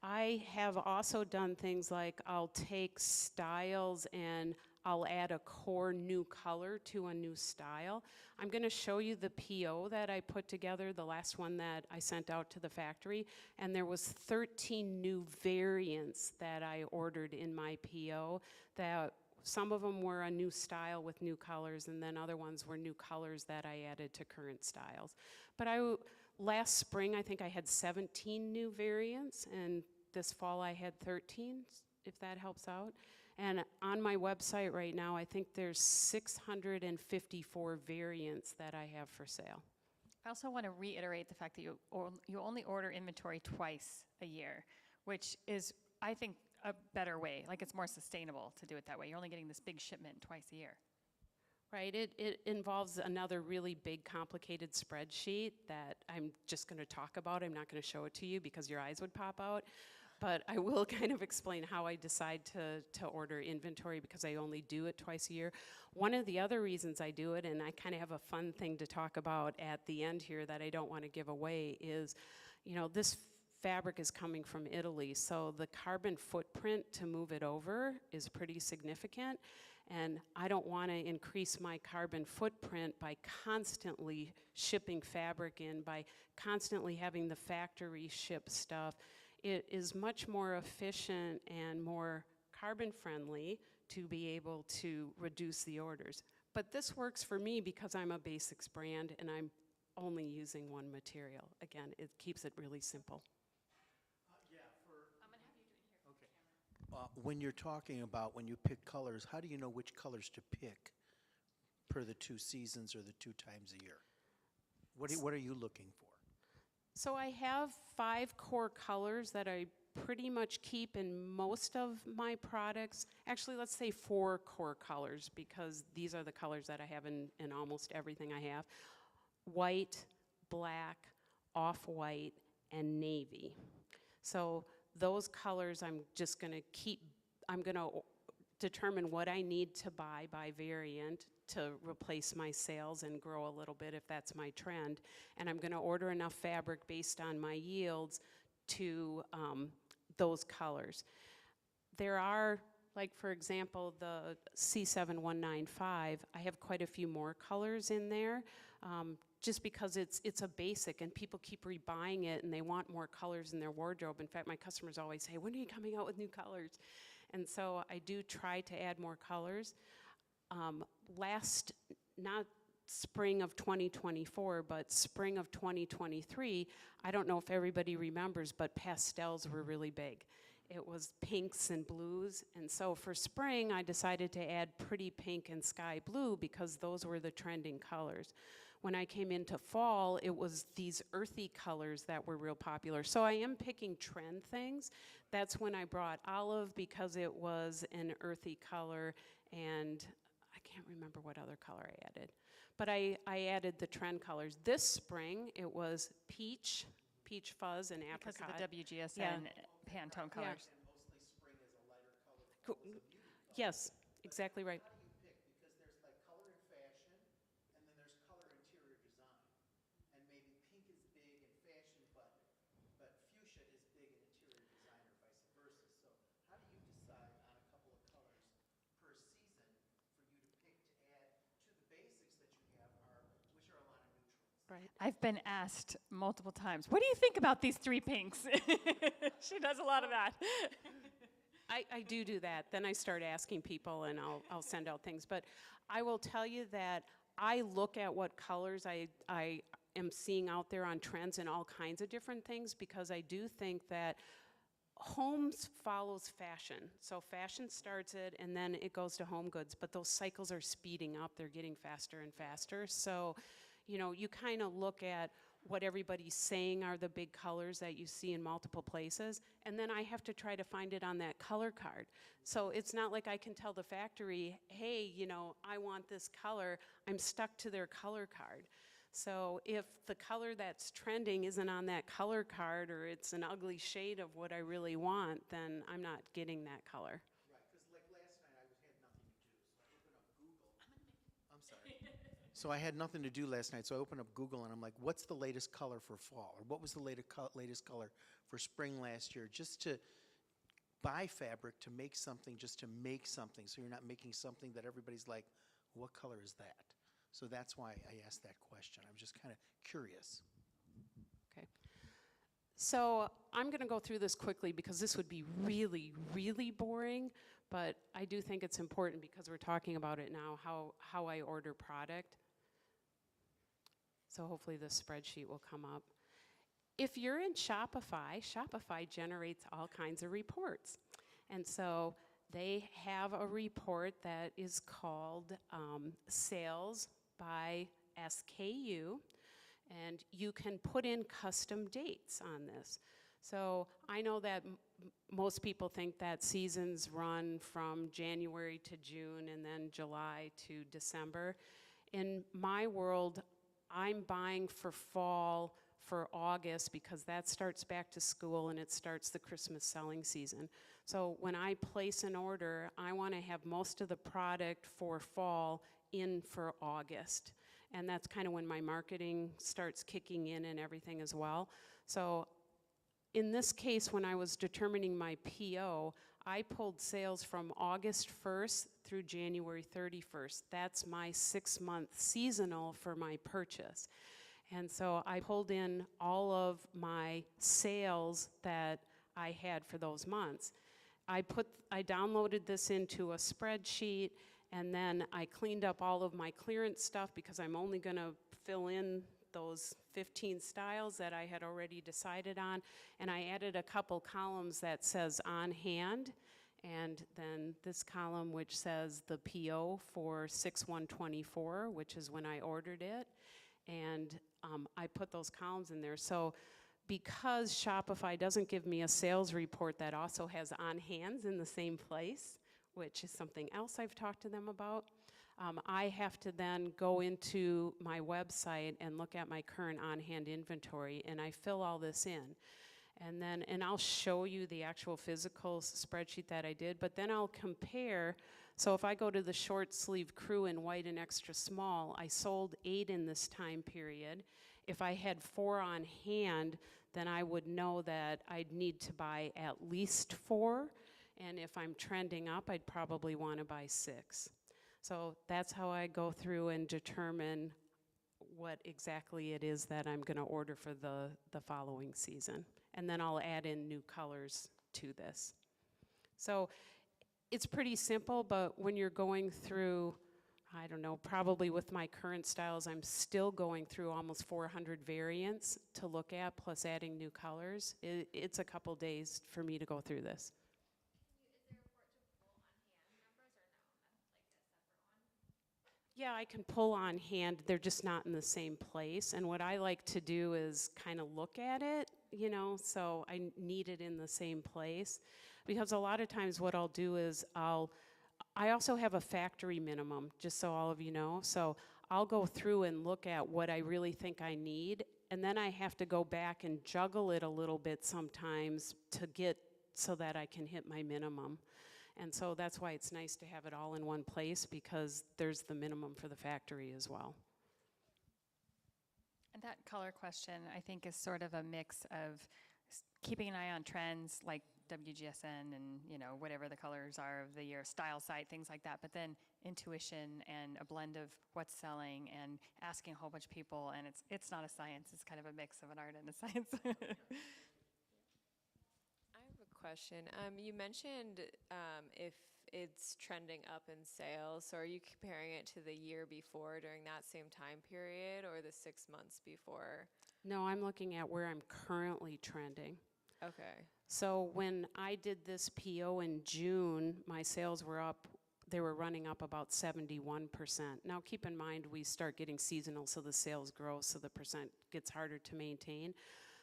Speaker 2: I have also done things like I'll take styles and I'll add a core new color to a new style. I'm going to show you the PO that I put together, the last one that I sent out to the factory, and there was 13 new variants that I ordered in my PO. That some of them were a new style with new colors, and then other ones were new colors that I added to current styles. But last spring, I think I had 17 new variants, and this fall I had 13, if that helps out. And on my website right now, I think there's 654 variants that I have for sale.
Speaker 1: I also want to reiterate the fact that you only order inventory twice a year, which is, I think, a better way. Like, it's more sustainable to do it that way. You're only getting this big shipment twice a year.
Speaker 2: Right, it involves another really big, complicated spreadsheet that I'm just going to talk about. I'm not going to show it to you because your eyes would pop out. But I will kind of explain how I decide to order inventory, because I only do it twice a year. One of the other reasons I do it, and I kind of have a fun thing to talk about at the end here that I don't want to give away, is, this fabric is coming from Italy, so the carbon footprint to move it over is pretty significant. And I don't want to increase my carbon footprint by constantly shipping fabric in, by constantly having the factory ship stuff. It is much more efficient and more carbon friendly to be able to reduce the orders. But this works for me because I'm a basics brand and I'm only using one material. Again, it keeps it really simple.
Speaker 3: I'm going to have you do it here.
Speaker 4: Okay. When you're talking about when you pick colors, how do you know which colors to pick per the 2 seasons or the 2 times a year? What are you looking for?
Speaker 2: So I have 5 core colors that I pretty much keep in most of my products. Actually, let's say 4 core colors, because these are the colors that I have in almost everything I have. White, black, off-white, and navy. So those colors I'm just going to keep. I'm going to determine what I need to buy by variant to replace my sales and grow a little bit if that's my trend. And I'm going to order enough fabric based on my yields to those colors. There are, like for example, the C7195, I have quite a few more colors in there, just because it's a basic and people keep rebuying it and they want more colors in their wardrobe. In fact, my customers always say, when are you coming out with new colors? And so I do try to add more colors. Not spring of 2024, but spring of 2023, I don't know if everybody remembers, but pastels were really big. It was pinks and blues, and so for spring, I decided to add pretty pink and sky blue because those were the trending colors. When I came into fall, it was these earthy colors that were real popular. So I am picking trend things. That's when I brought olive because it was an earthy color, and I can't remember what other color I added. But I added the trend colors. This spring, it was peach fuzz, and apricot.
Speaker 1: Because of the WGSN
Speaker 2: Yeah.
Speaker 1: Pantone colors.
Speaker 4: And mostly spring is a lighter color
Speaker 2: Yes, exactly right.
Speaker 4: How do you pick? Because there's like color and fashion, and then there's color interior design. And maybe pink is big in fashion, but fuchsia is big in interior design or vice versa. So how do you decide on a couple of colors per season for you to pick to add to the basics that you have are, which are a lot of neutrals?
Speaker 2: Right.
Speaker 1: I've been asked multiple times, what do you think about these 3 pinks? She does a lot of that.
Speaker 2: I do that. Then I start asking people, and I'll send out things. But I will tell you that I look at what colors I am seeing out there on trends and all kinds of different things, because I do think that homes follows fashion. So fashion starts it, and then it goes to home goods. But those cycles are speeding up. They're getting faster and faster. So, you know, you kind of look at what everybody's saying are the big colors that you see in multiple places, and then I have to try to find it on that color card. So it's not like I can tell the factory, hey, you know, I want this color. I'm stuck to their color card. So if the color that's trending isn't on that color card, or it's an ugly shade of what I really want, then I'm not getting that color.
Speaker 4: Right, because like last night I had nothing to do, so I opened up Google. I'm sorry. So I had nothing to do last night, so I opened up Google and I'm like, what's the latest color for fall? Or what was the latest color for spring last year? Just to buy fabric to make something, just to make something, so you're not making something that everybody's like, what color is that? So that's why I asked that question. I was just kind of curious.
Speaker 2: Okay. So I'm going to go through this quickly because this would be really, really boring, but I do think it's important because we're talking about it now, how I order product. So hopefully this spreadsheet will come up. If you're in Shopify, Shopify generates all kinds of reports. And so they have a report that is called Sales by SKU, and you can put in custom dates on this. So I know that most people think that seasons run from January to June and then July to December. In my world, I'm buying for fall for August because that starts back to school and it starts the Christmas selling season. So when I place an order, I want to have most of the product for fall in for August. And that's kind of when my marketing starts kicking in and everything as well. So in this case, when I was determining my PO, I pulled sales from August 1st through January 31st. That's my 6-month seasonal for my purchase. And so I pulled in all of my sales that I had for those months. I downloaded this into a spreadsheet, and then I cleaned up all of my clearance stuff because I'm only going to fill in those 15 styles that I had already decided on, and I added a couple columns that says on hand, and then this column which says the PO for 6/1/24, which is when I ordered it, and I put those columns in there. So because Shopify doesn't give me a sales report that also has on hands in the same place, which is something else I've talked to them about, I have to then go into my website and look at my current on-hand inventory, and I fill all this in. And I'll show you the actual physical spreadsheet that I did, but then I'll compare. So if I go to the short sleeve crew in white and extra small, I sold 8 in this time period. If I had 4 on hand, then I would know that I'd need to buy at least 4. And if I'm trending up, I'd probably want to buy 6. So that's how I go through and determine what exactly it is that I'm going to order for the following season. And then I'll add in new colors to this. So it's pretty simple, but when you're going through, I don't know, probably with my current styles, I'm still going through almost 400 variants to look at, plus adding new colors. It's a couple days for me to go through this. Yeah, I can pull on hand. They're just not in the same place. And what I like to do is kind of look at it, you know, so I need it in the same place. Because a lot of times what I'll do is I also have a factory minimum, just so all of you know. So I'll go through and look at what I really think I need, and then I have to go back and juggle it a little bit sometimes to get so that I can hit my minimum. And so that's why it's nice to have it all in one place, because there's the minimum for the factory as well.
Speaker 1: And that color question, I think, is sort of a mix of keeping an eye on trends like WGSN and, you know, whatever the colors are of the year, style site, things like that, but then intuition and a blend of what's selling and asking a whole bunch of people, and it's not a science, it's kind of a mix of an art and a science.
Speaker 5: I have a question. You mentioned if it's trending up in sales, so are you comparing it to the year before during that same time period or the 6 months before?
Speaker 2: No, I'm looking at where I'm currently trending.
Speaker 5: Okay.
Speaker 2: So when I did this PO in June, my sales were up, they were running up about 71%. Now keep in mind, we start getting seasonal, so the sales grow, so the percent gets harder to maintain.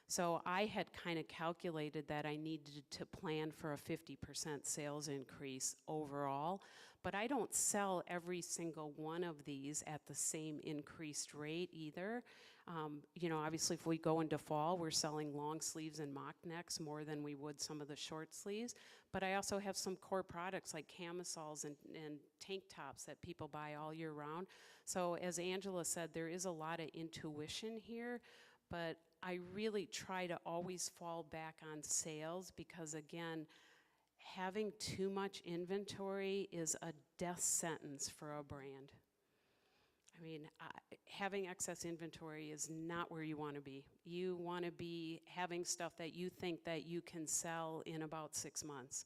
Speaker 2: So I had kind of calculated that I needed to plan for a 50% sales increase overall, but I don't sell every single one of these at the same increased rate either. You know, obviously if we go into fall, we're selling long sleeves and mock necks more than we would some of the short sleeves, but I also have some core products like camisoles and tank tops that people buy all year round. So as Angela said, there is a lot of intuition here, but I really try to always fall back on sales, because again, having too much inventory is a death sentence for a brand. I mean, having excess inventory is not where you want to be. You want to be having stuff that you think that you can sell in about 6 months.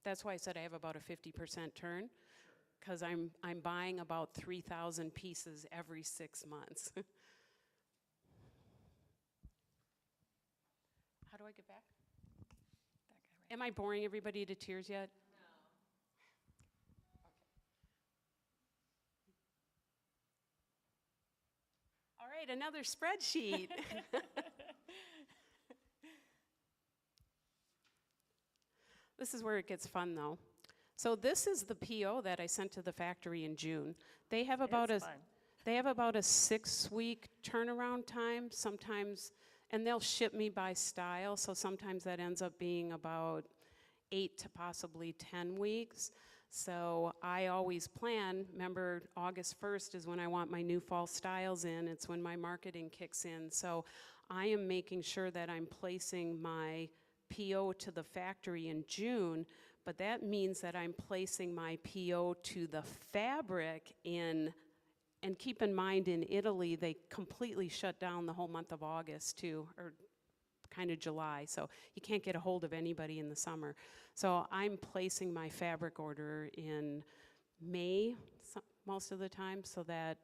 Speaker 2: That's why I said I have about a 50% turn, because I'm buying about 3,000 pieces every 6 months. How do I get back? Am I boring everybody to tears yet? No. All right, another spreadsheet. This is where it gets fun, though. So this is the PO that I sent to the factory in June. They have about
Speaker 1: It's fun.
Speaker 2: They have about a 6-week turnaround time, sometimes, and they'll ship me by style, so sometimes that ends up being about 8 to possibly 10 weeks. So I always plan, remember August 1st is when I want my new fall styles in, it's when my marketing kicks in. So I am making sure that I'm placing my PO to the factory in June, but that means that I'm placing my PO to the fabric in. And keep in mind, in Italy, they completely shut down the whole month of August too, or kind of July, so you can't get a hold of anybody in the summer. So I'm placing my fabric order in May most of the time, so that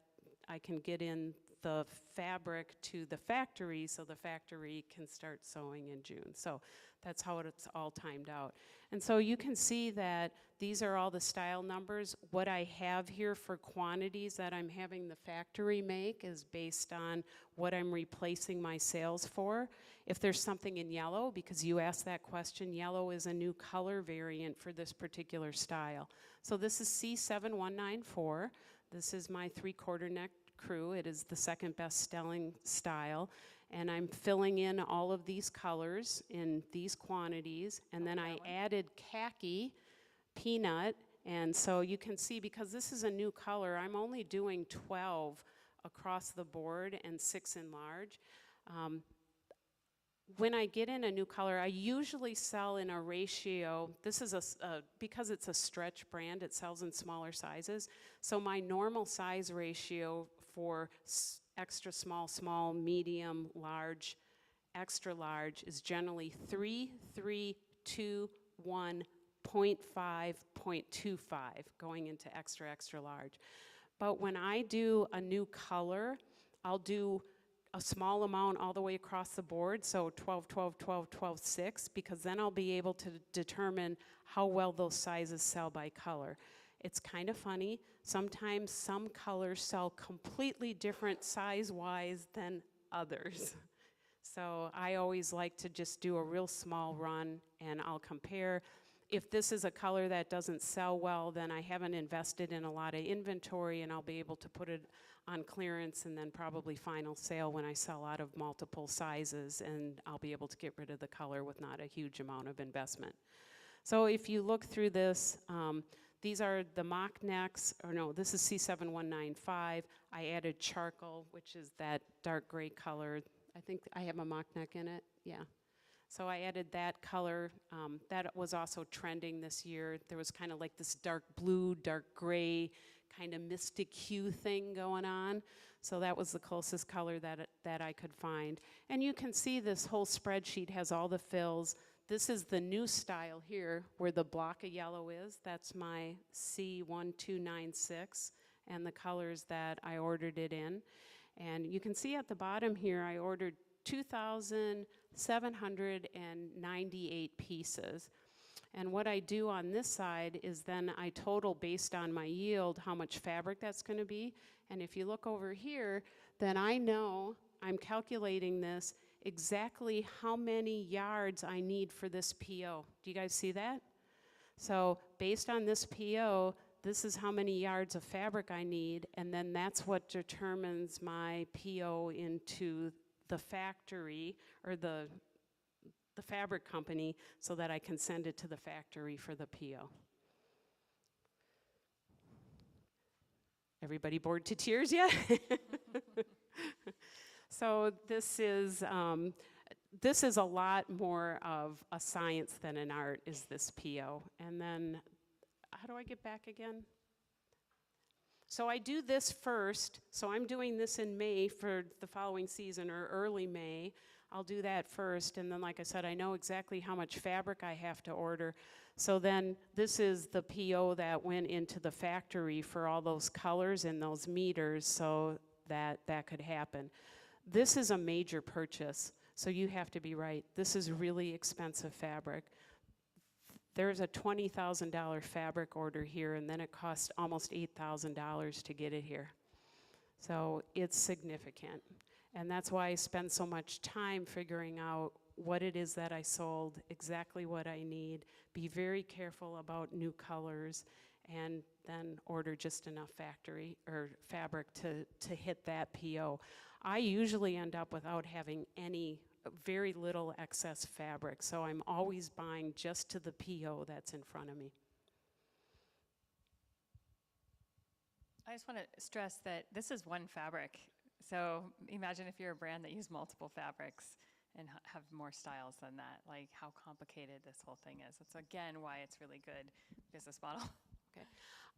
Speaker 2: I can get in the fabric to the factory so the factory can start sewing in June. So that's how it's all timed out. And so you can see that these are all the style numbers. What I have here for quantities that I'm having the factory make is based on what I'm replacing my sales for. If there's something in yellow, because you asked that question, yellow is a new color variant for this particular style. So this is C7194. This is my 3/4 neck crew. It is the second best selling style. And I'm filling in all of these colors in these quantities. And then I added khaki, peanut, and so you can see, because this is a new color, I'm only doing 12 across the board and 6 in large. When I get in a new color, I usually sell in a ratio. This is because it's a stretch brand, it sells in smaller sizes. So my normal size ratio for extra small, small, medium, large, extra large is generally 3, 3, 2, 1, 0.5, 0.25 going into extra, extra large. But when I do a new color, I'll do a small amount all the way across the board, so 12, 12, 12, 12, 6, because then I'll be able to determine how well those sizes sell by color. It's kind of funny. Sometimes some colors sell completely different size-wise than others. So I always like to just do a real small run, and I'll compare. If this is a color that doesn't sell well, then I haven't invested in a lot of inventory, and I'll be able to put it on clearance and then probably final sale when I sell out of multiple sizes, and I'll be able to get rid of the color with not a huge amount of investment. So if you look through this, these are the mock necks, or no, this is C7195. I added charcoal, which is that dark gray color. I think I have a mock neck in it, yeah. So I added that color. That was also trending this year. There was kind of like this dark blue, dark gray, kind of mystic hue thing going on. So that was the closest color that I could find. And you can see this whole spreadsheet has all the fills. This is the new style here, where the block of yellow is. That's my C1296, and the colors that I ordered it in. And you can see at the bottom here, I ordered 2,798 pieces. And what I do on this side is then I total based on my yield how much fabric that's going to be. And if you look over here, then I know I'm calculating this exactly how many yards I need for this PO. Do you guys see that? So based on this PO, this is how many yards of fabric I need, and then that's what determines my PO into the factory, or the fabric company, so that I can send it to the factory for the PO. Everybody bored to tears yet? So this is a lot more of a science than an art, is this PO. And then, how do I get back again? So I do this first. So I'm doing this in May for the following season, or early May. I'll do that first, and then, like I said, I know exactly how much fabric I have to order. So then this is the PO that went into the factory for all those colors and those meters, so that could happen. This is a major purchase, so you have to be right. This is really expensive fabric. There's a $20,000 fabric order here, and then it costs almost $8,000 to get it here. So it's significant. And that's why I spend so much time figuring out what it is that I sold, exactly what I need, be very careful about new colors, and then order just enough factory or fabric to hit that PO. I usually end up without having very little excess fabric, so I'm always buying just to the PO that's in front of me.
Speaker 1: I just want to stress that this is one fabric. So imagine if you're a brand that uses multiple fabrics and have more styles than that, like how complicated this whole thing is. That's again why it's really good business model.
Speaker 2: Okay.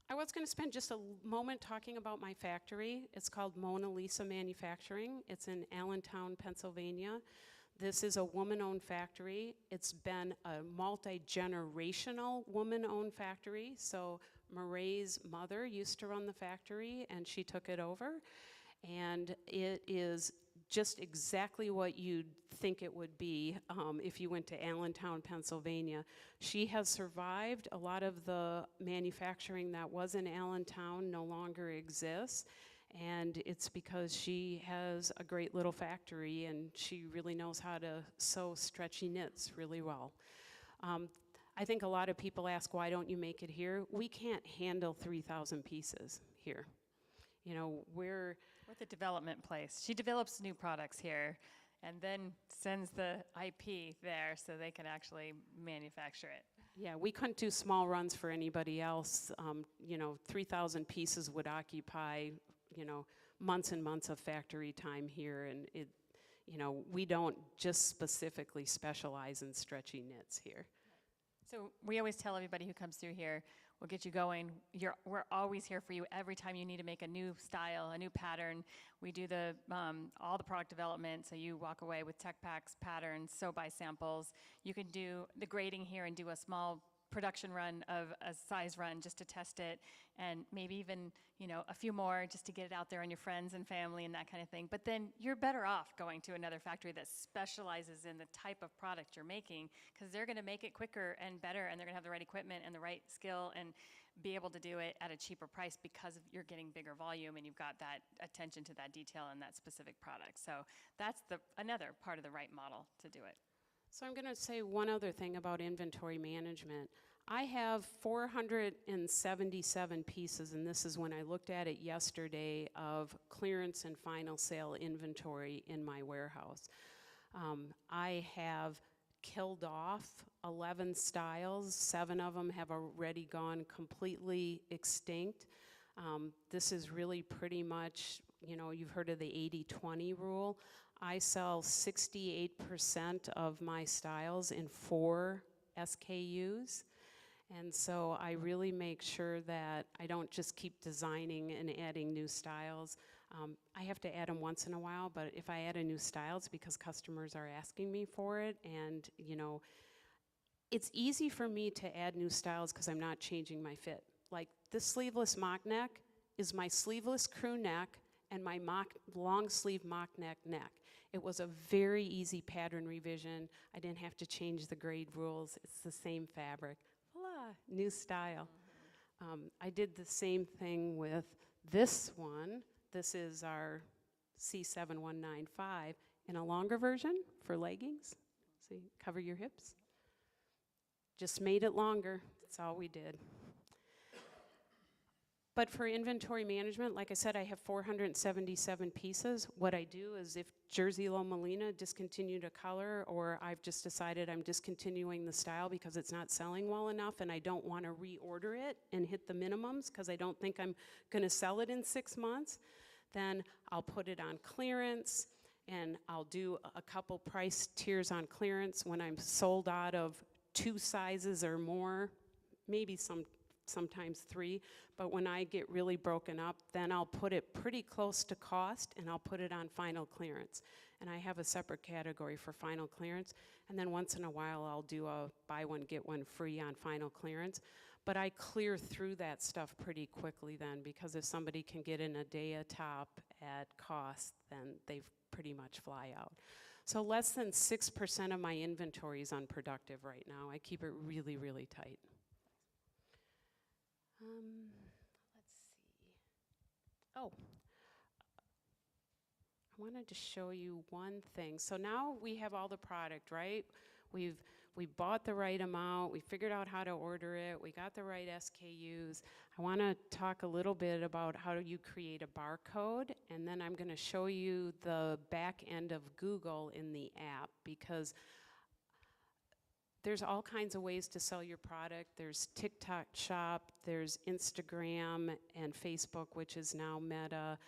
Speaker 2: I was going to spend just a moment talking about my factory. It's called Mona Lisa Manufacturing. It's in Allentown, Pennsylvania. This is a woman-owned factory. It's been a multi-generational woman-owned factory. So Marae's mother used to run the factory, and she took it over. And it is just exactly what you'd think it would be if you went to Allentown, Pennsylvania. She has survived. A lot of the manufacturing that was in Allentown no longer exists, and it's because she has a great little factory, and she really knows how to sew stretchy knits really well. I think a lot of people ask, why don't you make it here? We can't handle 3,000 pieces here. You know, we're
Speaker 1: the development place. She develops new products here and then sends the IP there so they can actually manufacture it.
Speaker 2: Yeah, we couldn't do small runs for anybody else. 3,000 pieces would occupy, months and months of factory time here, and we don't just specifically specialize in stretchy knits here.
Speaker 1: So we always tell everybody who comes through here, we'll get you going. We're always here for you every time you need to make a new style, a new pattern. We do all the product development, so you walk away with tech packs, patterns, sew by samples. You can do the grading here and do a small production run of a size run just to test it, and maybe even a few more just to get it out there on your friends and family and that kind of thing. But then you're better off going to another factory that specializes in the type of product you're making, because they're going to make it quicker and better, and they're going to have the right equipment and the right skill and be able to do it at a cheaper price because you're getting bigger volume and you've got that attention to that detail and that specific product. So that's another part of the right model to do it.
Speaker 2: So I'm going to say one other thing about inventory management. I have 477 pieces, and this is when I looked at it yesterday, of clearance and final sale inventory in my warehouse. I have killed off 11 styles. 7 of them have already gone completely extinct. This is really pretty much, you know, you've heard of the 80-20 rule. I sell 68% of my styles in 4 SKUs. And so I really make sure that I don't just keep designing and adding new styles. I have to add them once in a while, but if I add a new style, it's because customers are asking me for it. And, you know, it's easy for me to add new styles because I'm not changing my fit. Like this sleeveless mock neck is my sleeveless crew neck and my long sleeve mock neck. It was a very easy pattern revision. I didn't have to change the grade rules. It's the same fabric. Voila, new style. I did the same thing with this one. This is our C7195 in a longer version for leggings. See, cover your hips. Just made it longer. That's all we did. But for inventory management, like I said, I have 477 pieces. What I do is if Jersey Loma Molina discontinued a color, or I've just decided I'm discontinuing the style because it's not selling well enough and I don't want to reorder it and hit the minimums because I don't think I'm going to sell it in 6 months, then I'll put it on clearance and I'll do a couple price tiers on clearance when I'm sold out of 2 sizes or more, maybe sometimes 3, but when I get really broken up, then I'll put it pretty close to cost and I'll put it on final clearance. And I have a separate category for final clearance, and then once in a while I'll do a buy one, get one free on final clearance. But I clear through that stuff pretty quickly then, because if somebody can get an Adea top at cost, then they pretty much fly out. So less than 6% of my inventory is unproductive right now. I keep it really, really tight. Let's see. Oh, I wanted to show you one thing. So now we have all the product, right? We bought the right amount, we figured out how to order it, we got the right SKUs. I want to talk a little bit about how you create a barcode, and then I'm going to show you the back end of Google in the app, because there's all kinds of ways to sell your product. There's TikTok Shop, there's Instagram and Facebook, which is now Meta,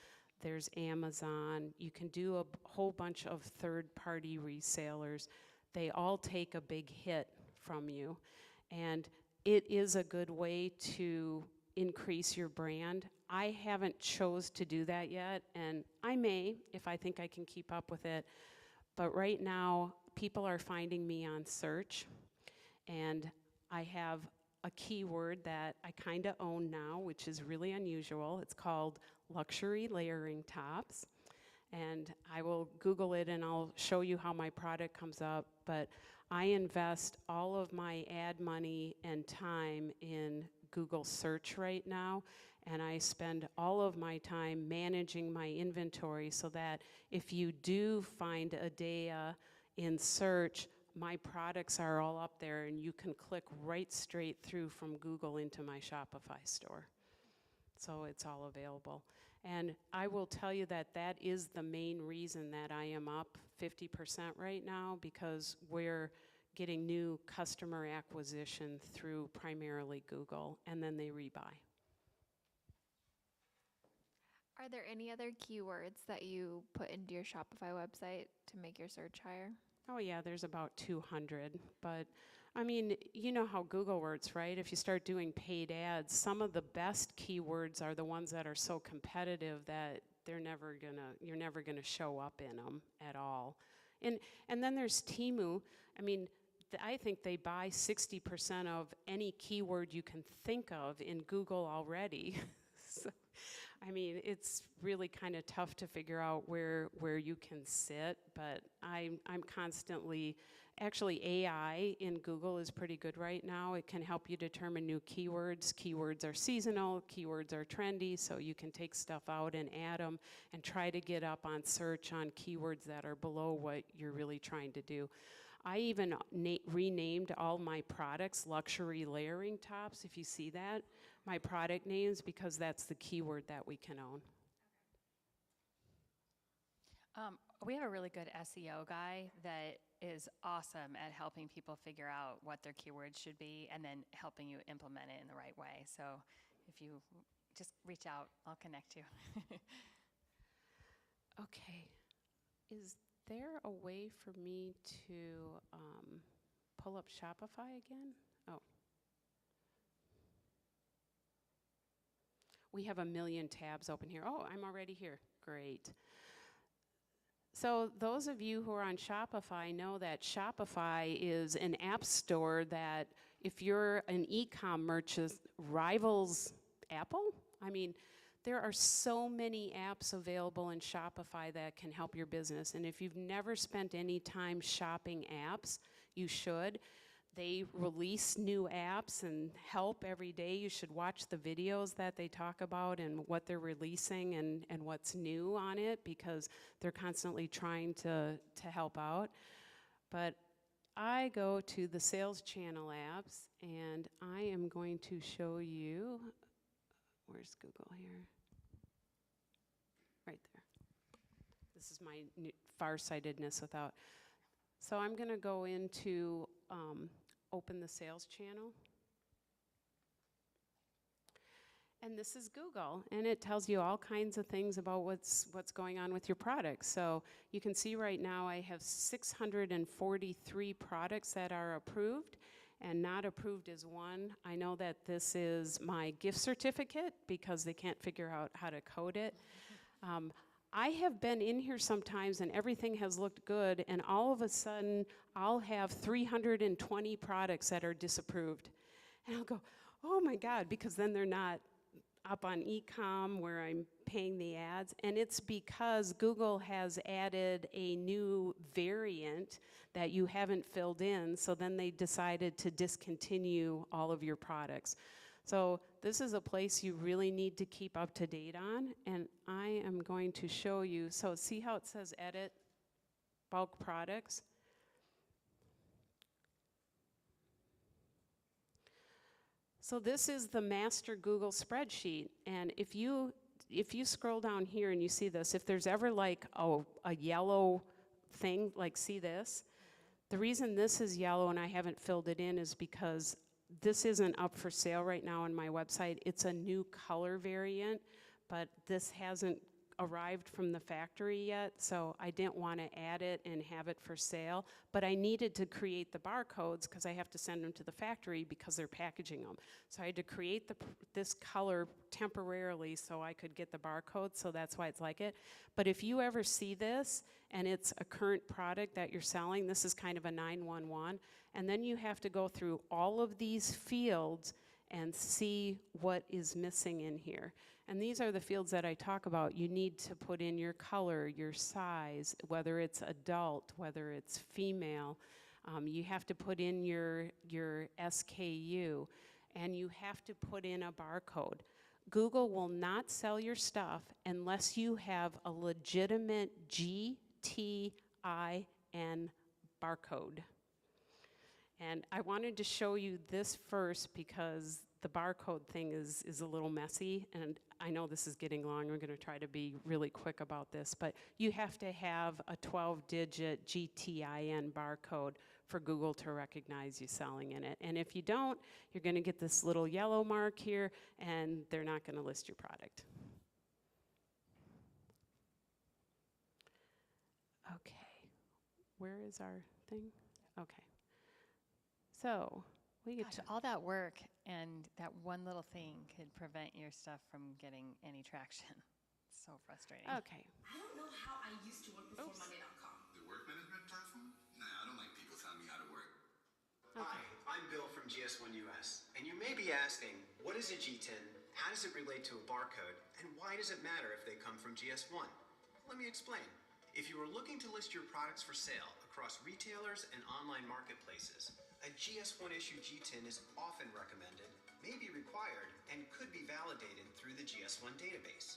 Speaker 2: there's Amazon. You can do a whole bunch of third-party resellers. They all take a big hit from you, and it is a good way to increase your brand. I haven't chose to do that yet, and I may if I think I can keep up with it, but right now people are finding me on search, and I have a keyword that I kind of own now, which is really unusual. It's called luxury layering tops. And I will Google it and I'll show you how my product comes up, but I invest all of my ad money and time in Google search right now, and I spend all of my time managing my inventory so that if you do find Adea in search, my products are all up there and you can click right straight through from Google into my Shopify store. So it's all available. And I will tell you that that is the main reason that I am up 50% right now, because we're getting new customer acquisition through primarily Google, and then they rebuy.
Speaker 3: Are there any other keywords that you put into your Shopify website to make your search higher?
Speaker 2: Oh yeah, there's about 200, but I mean, you know how Google works, right? If you start doing paid ads, some of the best keywords are the ones that are so competitive that you're never gonna show up in them at all. And then there's Temu. I mean, I think they buy 60% of any keyword you can think of in Google already. So, I mean, it's really kind of tough to figure out where you can sit, but I'm constantly, actually AI in Google is pretty good right now. It can help you determine new keywords. Keywords are seasonal, keywords are trendy, so you can take stuff out and add them and try to get up on search on keywords that are below what you're really trying to do. I even renamed all my products luxury layering tops, if you see that, my product names, because that's the keyword that we can own.
Speaker 1: We have a really good SEO guy that is awesome at helping people figure out what their keywords should be and then helping you implement it in the right way. So if you just reach out, I'll connect you.
Speaker 2: Okay. Is there a way for me to pull up Shopify again? Oh. We have a million tabs open here. Oh, I'm already here. Great. So those of you who are on Shopify know that Shopify is an app store that if you're an e-com merchant rivals Apple. I mean, there are so many apps available in Shopify that can help your business. And if you've never spent any time shopping apps, you should. They release new apps and help every day. You should watch the videos that they talk about and what they're releasing and what's new on it, because they're constantly trying to help out. But I go to the sales channel apps, and I am going to show you, where's Google here? Right there. This is my farsightedness without. So I'm going to go into open the sales channel. And this is Google, and it tells you all kinds of things about what's going on with your products. So you can see right now I have 643 products that are approved, and not approved is one. I know that this is my gift certificate because they can't figure out how to code it. I have been in here sometimes and everything has looked good, and all of a sudden I'll have 320 products that are disapproved. And I'll go, oh my God, because then they're not up on e-com where I'm paying the ads. And it's because Google has added a new variant that you haven't filled in, so then they decided to discontinue all of your products. So this is a place you really need to keep up to date on, and I am going to show you. So see how it says edit bulk products? So this is the master Google spreadsheet, and if you scroll down here and you see this, if there's ever like a yellow thing, like see this? The reason this is yellow and I haven't filled it in is because this isn't up for sale right now on my website. It's a new color variant, but this hasn't arrived from the factory yet, so I didn't want to add it and have it for sale. But I needed to create the barcodes because I have to send them to the factory because they're packaging them. So I had to create this color temporarily so I could get the barcode, so that's why it's like it. But if you ever see this and it's a current product that you're selling, this is kind of a 911, and then you have to go through all of these fields and see what is missing in here. And these are the fields that I talk about. You need to put in your color, your size, whether it's adult, whether it's female. You have to put in your SKU, and you have to put in a barcode. Google will not sell your stuff unless you have a legitimate GTIN barcode. And I wanted to show you this first because the barcode thing is a little messy, and I know this is getting long. We're going to try to be really quick about this, but you have to have a 12-digit GTIN barcode for Google to recognize you selling in it. And if you don't, you're going to get this little yellow mark here, and they're not going to list your product. Okay, where is our thing? Okay. So we get
Speaker 1: Gosh, all that work and that one little thing could prevent your stuff from getting any traction. It's so frustrating.
Speaker 2: Okay.
Speaker 6: I don't know how I used to work before Monday.com.
Speaker 7: The work management platform? Nah, I don't like people telling me how to work.
Speaker 8: Hi, I'm Bill from GS1 US, and you may be asking, what is a GTIN, how does it relate to a barcode, and why does it matter if they come from GS1? Let me explain. If you are looking to list your products for sale across retailers and online marketplaces, a GS1 issue GTIN is often recommended, may be required, and could be validated through the GS1 database.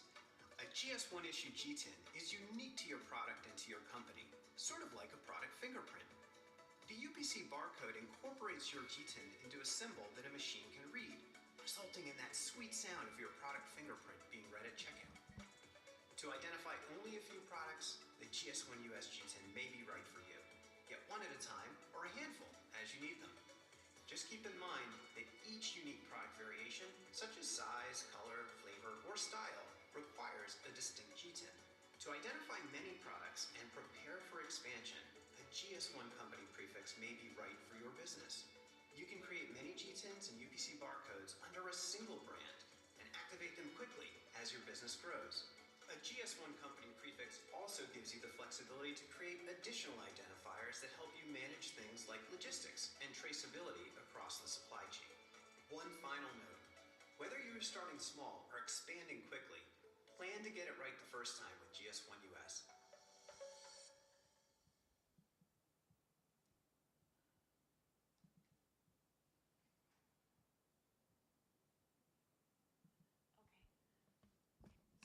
Speaker 8: A GS1 issue GTIN is unique to your product and to your company, sort of like a product fingerprint. The UPC barcode incorporates your GTIN into a symbol that a machine can read, resulting in that sweet sound of your product fingerprint being read at checkout. To identify only a few products, the GS1 US G10 may be right for you. Get one at a time or a handful as you need them. Just keep in mind that each unique product variation, such as size, color, flavor, or style, requires a distinct G10. To identify many products and prepare for expansion, a GS1 company prefix may be right for your business. You can create many G10s and UPC barcodes under a single brand and activate them quickly as your business grows. A GS1 company prefix also gives you the flexibility to create additional identifiers that help you manage things like logistics and traceability across the supply chain. One final note, whether you're starting small or expanding quickly, plan to get it right the first time with GS1 US.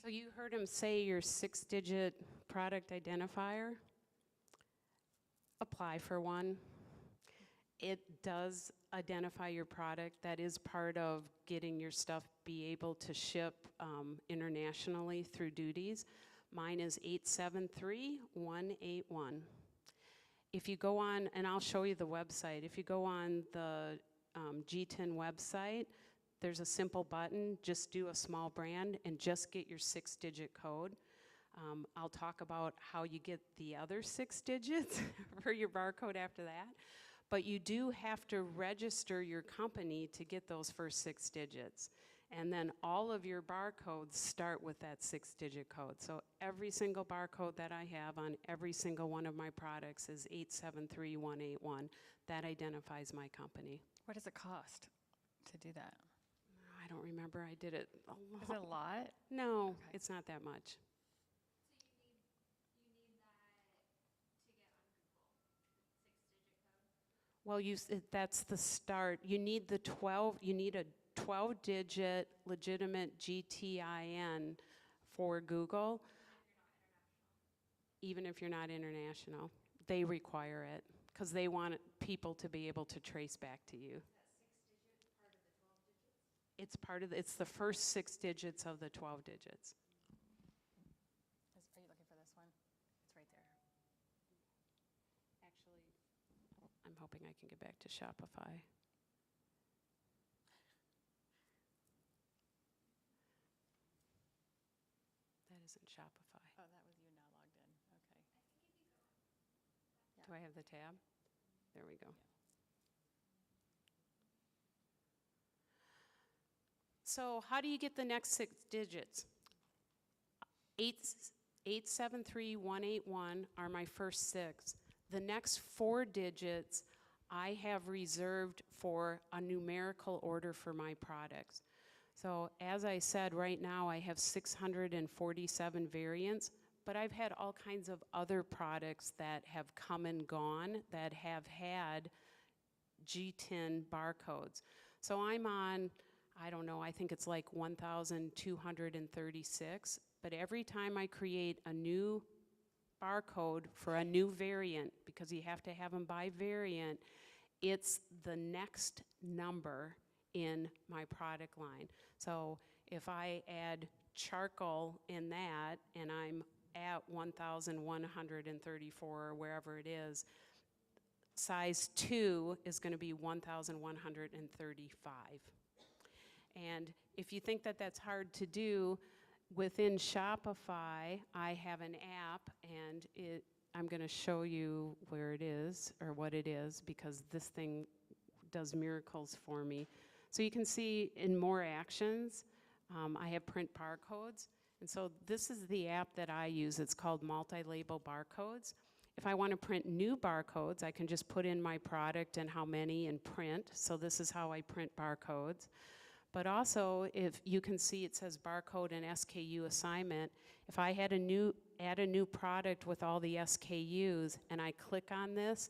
Speaker 2: So you heard him say your 6-digit product identifier. Apply for one. It does identify your product. That is part of getting your stuff be able to ship internationally through duties. Mine is 873181. If you go on, and I'll show you the website, if you go on the G10 website, there's a simple button, just do a small brand and just get your 6-digit code. I'll talk about how you get the other 6 digits for your barcode after that. But you do have to register your company to get those first 6 digits. And then all of your barcodes start with that 6-digit code. So every single barcode that I have on every single one of my products is 873181. That identifies my company.
Speaker 1: What does it cost to do that?
Speaker 2: I don't remember, I did it a lot.
Speaker 1: Is it a lot?
Speaker 2: No,
Speaker 1: Okay.
Speaker 2: it's not that much. Well, that's the start. You need the 12, you need a 12-digit legitimate GTIN for Google. Even if you're not international. They require it because they want people to be able to trace back to you. It's part of it's the first 6 digits of the 12 digits.
Speaker 1: Are you looking for this one? It's right there.
Speaker 2: Actually, I'm hoping I can get back to Shopify. That isn't Shopify.
Speaker 1: Oh, that was you now logged in. Okay.
Speaker 2: Do I have the tab? There we go.
Speaker 1: Yeah.
Speaker 2: So how do you get the next 6 digits? 873181 are my first 6. The next 4 digits I have reserved for a numerical order for my products. So as I said, right now I have 647 variants, but I've had all kinds of other products that have come and gone that have had G10 barcodes. So I'm on, I don't know, I think it's like 1,236, but every time I create a new barcode for a new variant, because you have to have them by variant, it's the next number in my product line. So if I add charcoal in that, and I'm at 1,134 or wherever it is, size 2 is going to be 1,135. And if you think that that's hard to do, within Shopify, I have an app, and I'm going to show you where it is, or what it is, because this thing does miracles for me. So you can see in more actions, I have print barcodes. And so this is the app that I use. It's called Multi-Label Barcodes. If I want to print new barcodes, I can just put in my product and how many and print. So this is how I print barcodes. But also, if you can see it says barcode and SKU assignment, if I add a new product with all the SKUs and I click on this,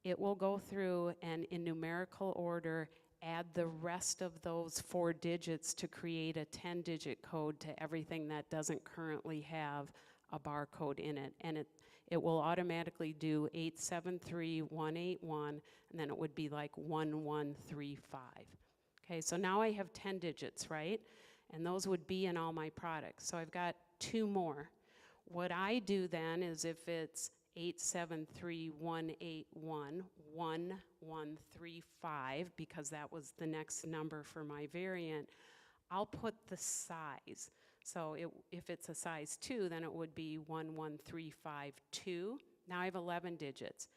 Speaker 2: it will go through and in numerical order add the rest of those 4 digits to create a 10-digit code to everything that doesn't currently have a barcode in it. And it will automatically do 873181, and then it would be like 1135. Okay, so now I have 10 digits, right? And those would be in all my products. So I've got 2 more. What I do then is if it's 873-181-1135, because that was the next number for my variant, I'll put the size. So if it's a size 2, then it would be 11352. Now I have 11 digits.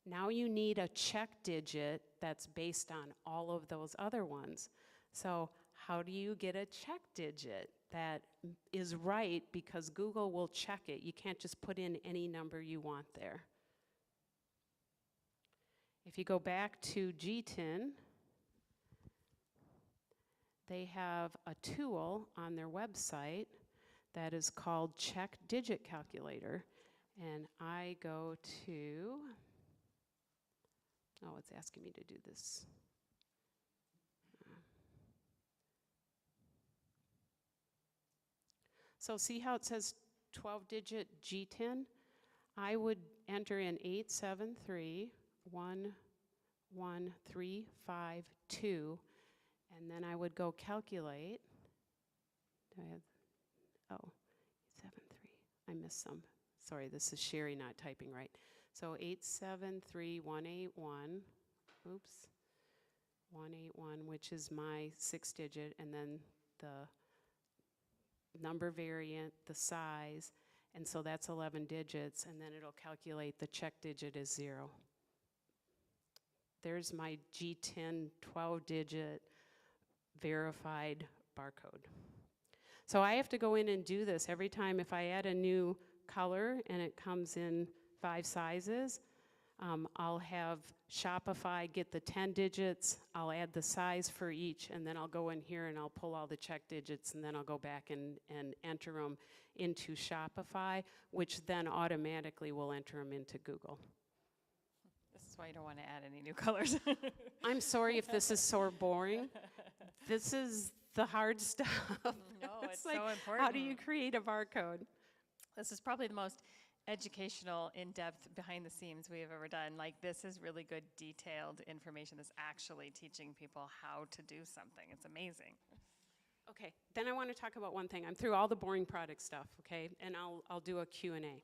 Speaker 2: Now you need a check digit that's based on all of those other ones. So how do you get a check digit that is right, because Google will check it? You can't just put in any number you want there. If you go back to GTIN, they have a tool on their website that is called Check Digit Calculator. And I go to, oh, it's asking me to do this. So see how it says 12-digit GTIN? I would enter in 873-11352, and then I would go calculate. Do I have, oh, 873, I missed some. Sorry, this is Sherri not typing right. So 873-181, oops, 181, which is my 6-digit, and then the number variant, the size, and so that's 11 digits, and then it'll calculate the check digit as 0. There's my GTIN 12-digit verified barcode. So I have to go in and do this every time. If I add a new color and it comes in 5 sizes, I'll have Shopify get the 10 digits, I'll add the size for each, and then I'll go in here and I'll pull all the check digits, and then I'll go back and enter them into Shopify, which then automatically will enter them into Google.
Speaker 1: This is why you don't want to add any new colors.
Speaker 2: I'm sorry if this is so boring. This is the hard stuff.
Speaker 1: No, it's
Speaker 2: like,
Speaker 1: so important.
Speaker 2: how do you create a barcode?
Speaker 1: This is probably the most educational, in-depth, behind-the-scenes we have ever done. Like, this is really good, detailed information that's actually teaching people how to do something. It's amazing.
Speaker 2: Okay, then I want to talk about one thing. I'm through all the boring product stuff, okay? And I'll do a Q&A.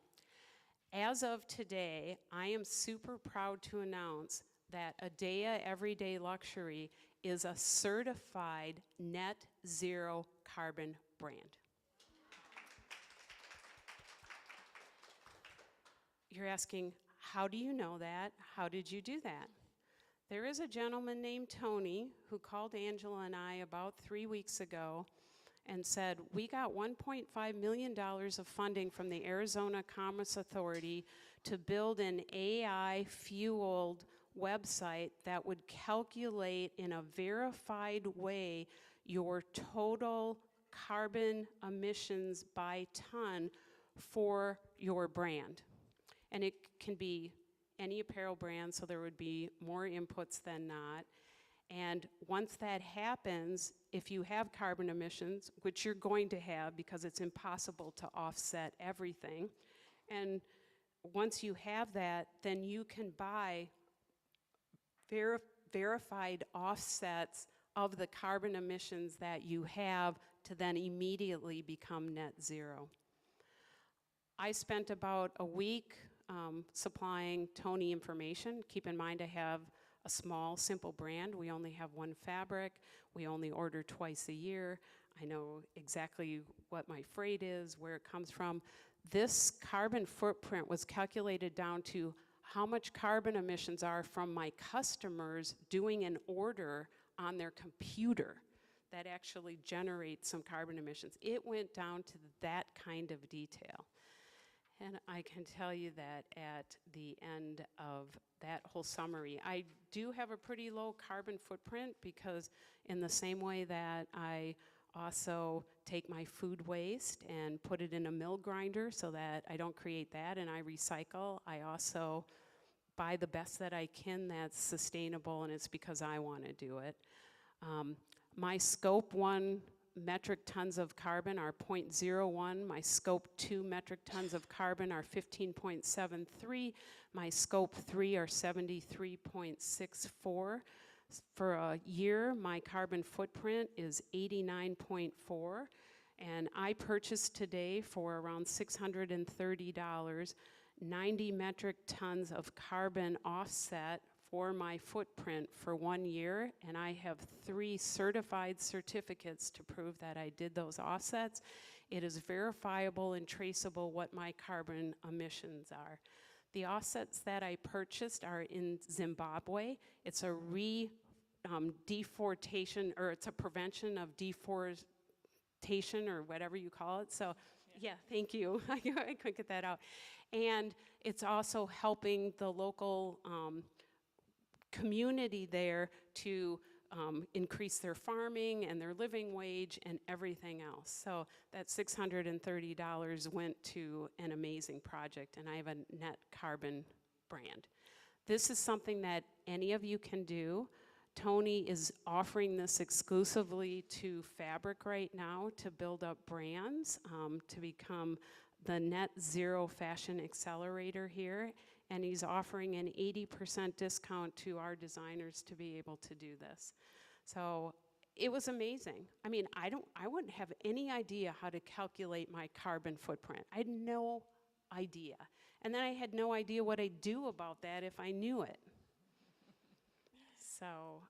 Speaker 2: As of today, I am super proud to announce that Adea Every Day Luxury is a certified net zero carbon brand. You're asking, how do you know that? How did you do that? There is a gentleman named Tony who called Angela and I about 3 weeks ago and said, we got $1.5 million of funding from the Arizona Commerce Authority to build an AI-fueled website that would calculate in a verified way your total carbon emissions by ton for your brand. And it can be any apparel brand, so there would be more inputs than not. And once that happens, if you have carbon emissions, which you're going to have because it's impossible to offset everything, and once you have that, then you can buy verified offsets of the carbon emissions that you have to then immediately become net zero. I spent about a week supplying Tony information. Keep in mind I have a small, simple brand. We only have one fabric. We only order twice a year. I know exactly what my freight is, where it comes from. This carbon footprint was calculated down to how much carbon emissions are from my customers doing an order on their computer that actually generates some carbon emissions. It went down to that kind of detail. And I can tell you that at the end of that whole summary, I do have a pretty low carbon footprint, because in the same way that I also take my food waste and put it in a mill grinder so that I don't create that and I recycle, I also buy the best that I can that's sustainable, and it's because I want to do it. My Scope 1 metric tons of carbon are 0.01. My Scope 2 metric tons of carbon are 15.73. My Scope 3 are 73.64. For a year, my carbon footprint is 89.4. And I purchased today for around $630, 90 metric tons of carbon offset for my footprint for 1 year, and I have 3 certified certificates to prove that I did those offsets. It is verifiable and traceable what my carbon emissions are. The offsets that I purchased are in Zimbabwe. It's a deforestation, or it's a prevention of deforestation, or whatever you call it. So, yeah, thank you. I couldn't get that out. And it's also helping the local community there to increase their farming and their living wage and everything else. So that $630 went to an amazing project, and I have a net carbon brand. This is something that any of you can do. Tony is offering this exclusively to Fabric right now to build up brands, to become the net zero fashion accelerator here. And he's offering an 80% discount to our designers to be able to do this. So it was amazing. I mean, I wouldn't have any idea how to calculate my carbon footprint. I had no idea. And then I had no idea what I'd do about that if I knew it. So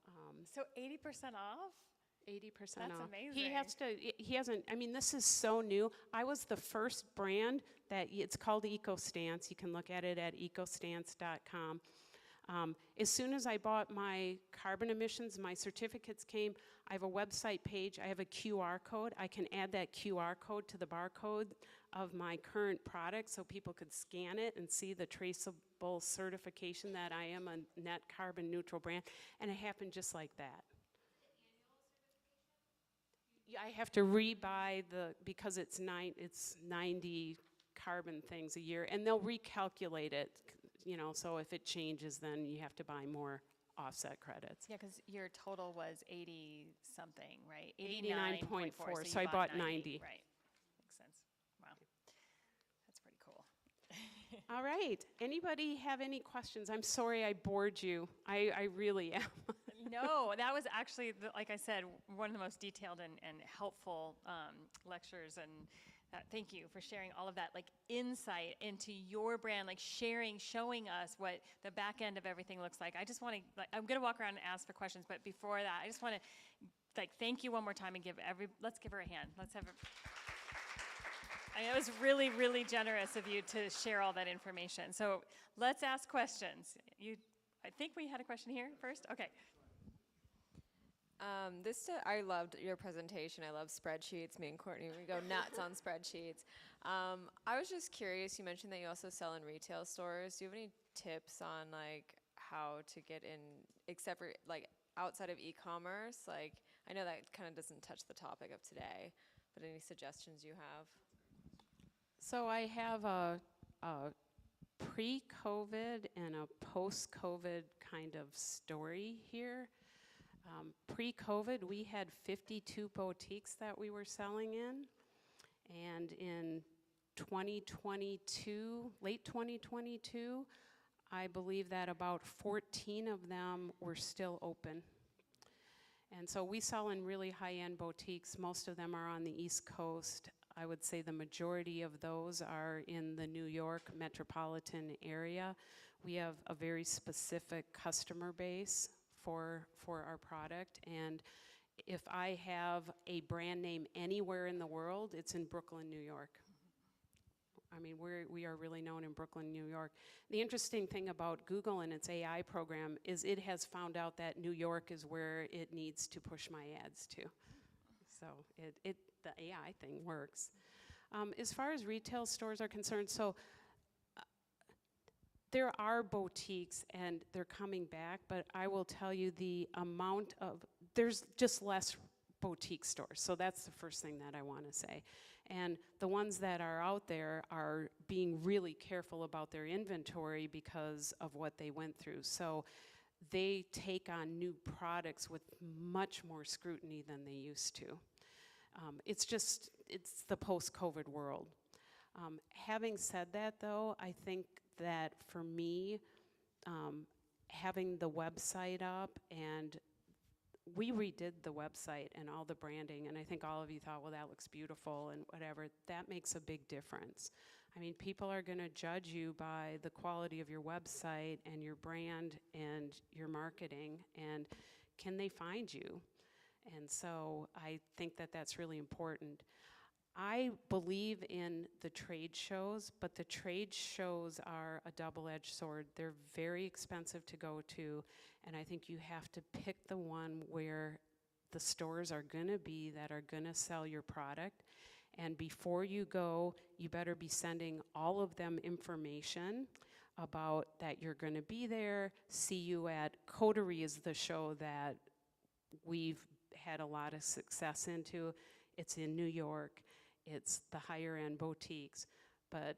Speaker 1: 80% off?
Speaker 2: 80%
Speaker 1: That's
Speaker 2: off.
Speaker 1: amazing.
Speaker 2: He hasn't, I mean, this is so new. I was the first brand that, it's called EcoStance. You can look at it at ecostance.com. As soon as I bought my carbon emissions, my certificates came, I have a website page, I have a QR code. I can add that QR code to the barcode of my current product so people could scan it and see the traceable certification that I am a net carbon neutral brand. And it happened just like that. Yeah, I have to rebuy because it's 90 carbon things a year, and they'll recalculate it, so if it changes, then you have to buy more offset credits.
Speaker 1: Yeah, because your total was 80-something, right?
Speaker 2: 89.4,
Speaker 1: you
Speaker 2: so I bought 90.
Speaker 1: Right, makes sense. Wow, that's pretty cool.
Speaker 2: All right, anybody have any questions? I'm sorry I bored you. I really am.
Speaker 1: No, that was actually, like I said, one of the most detailed and helpful lectures, and thank you for sharing all of that, like, insight into your brand, like showing us what the back end of everything looks like. I just want to, I'm going to walk around and ask for questions, but before that, I just want to, thank you one more time and let's give her a hand. Let's have her. I mean, it was really, really generous of you to share all that information. So let's ask questions. I think we had a question here first. Okay.
Speaker 5: I loved your presentation. I love spreadsheets. Me and Courtney, we go nuts on spreadsheets. I was just curious, you mentioned that you also sell in retail stores. Do you have any tips on how to get in, except for outside of e-commerce? I know that kind of doesn't touch the topic of today, but any suggestions you have?
Speaker 2: So I have a pre-COVID and a post-COVID kind of story here. Pre-COVID, we had 52 boutiques that we were selling in, and in 2022, late 2022, I believe that about 14 of them were still open. And so we sell in really high-end boutiques. Most of them are on the East Coast. I would say the majority of those are in the New York metropolitan area. We have a very specific customer base for our product, and if I have a brand name anywhere in the world, it's in Brooklyn, New York. I mean, we are really known in Brooklyn, New York. The interesting thing about Google and its AI program is it has found out that New York is where it needs to push my ads to. So the AI thing works. As far as retail stores are concerned, so there are boutiques and they're coming back, but I will tell you there's just less boutique stores. So that's the first thing that I want to say. And the ones that are out there are being really careful about their inventory because of what they went through. So they take on new products with much more scrutiny than they used to. It's the post-COVID world. Having said that, though, I think that for me, having the website up and we redid the website and all the branding, and I think all of you thought, well, that looks beautiful and whatever. That makes a big difference. I mean, people are going to judge you by the quality of your website and your brand and your marketing, and can they find you? And so I think that that's really important. I believe in the trade shows, but the trade shows are a double-edged sword. They're very expensive to go to, and I think you have to pick the one where the stores are gonna be that are gonna sell your product. And before you go, you better be sending all of them information about that you're gonna be there. See you at Coterie is the show that we've had a lot of success into. It's in New York. It's the higher end boutiques. But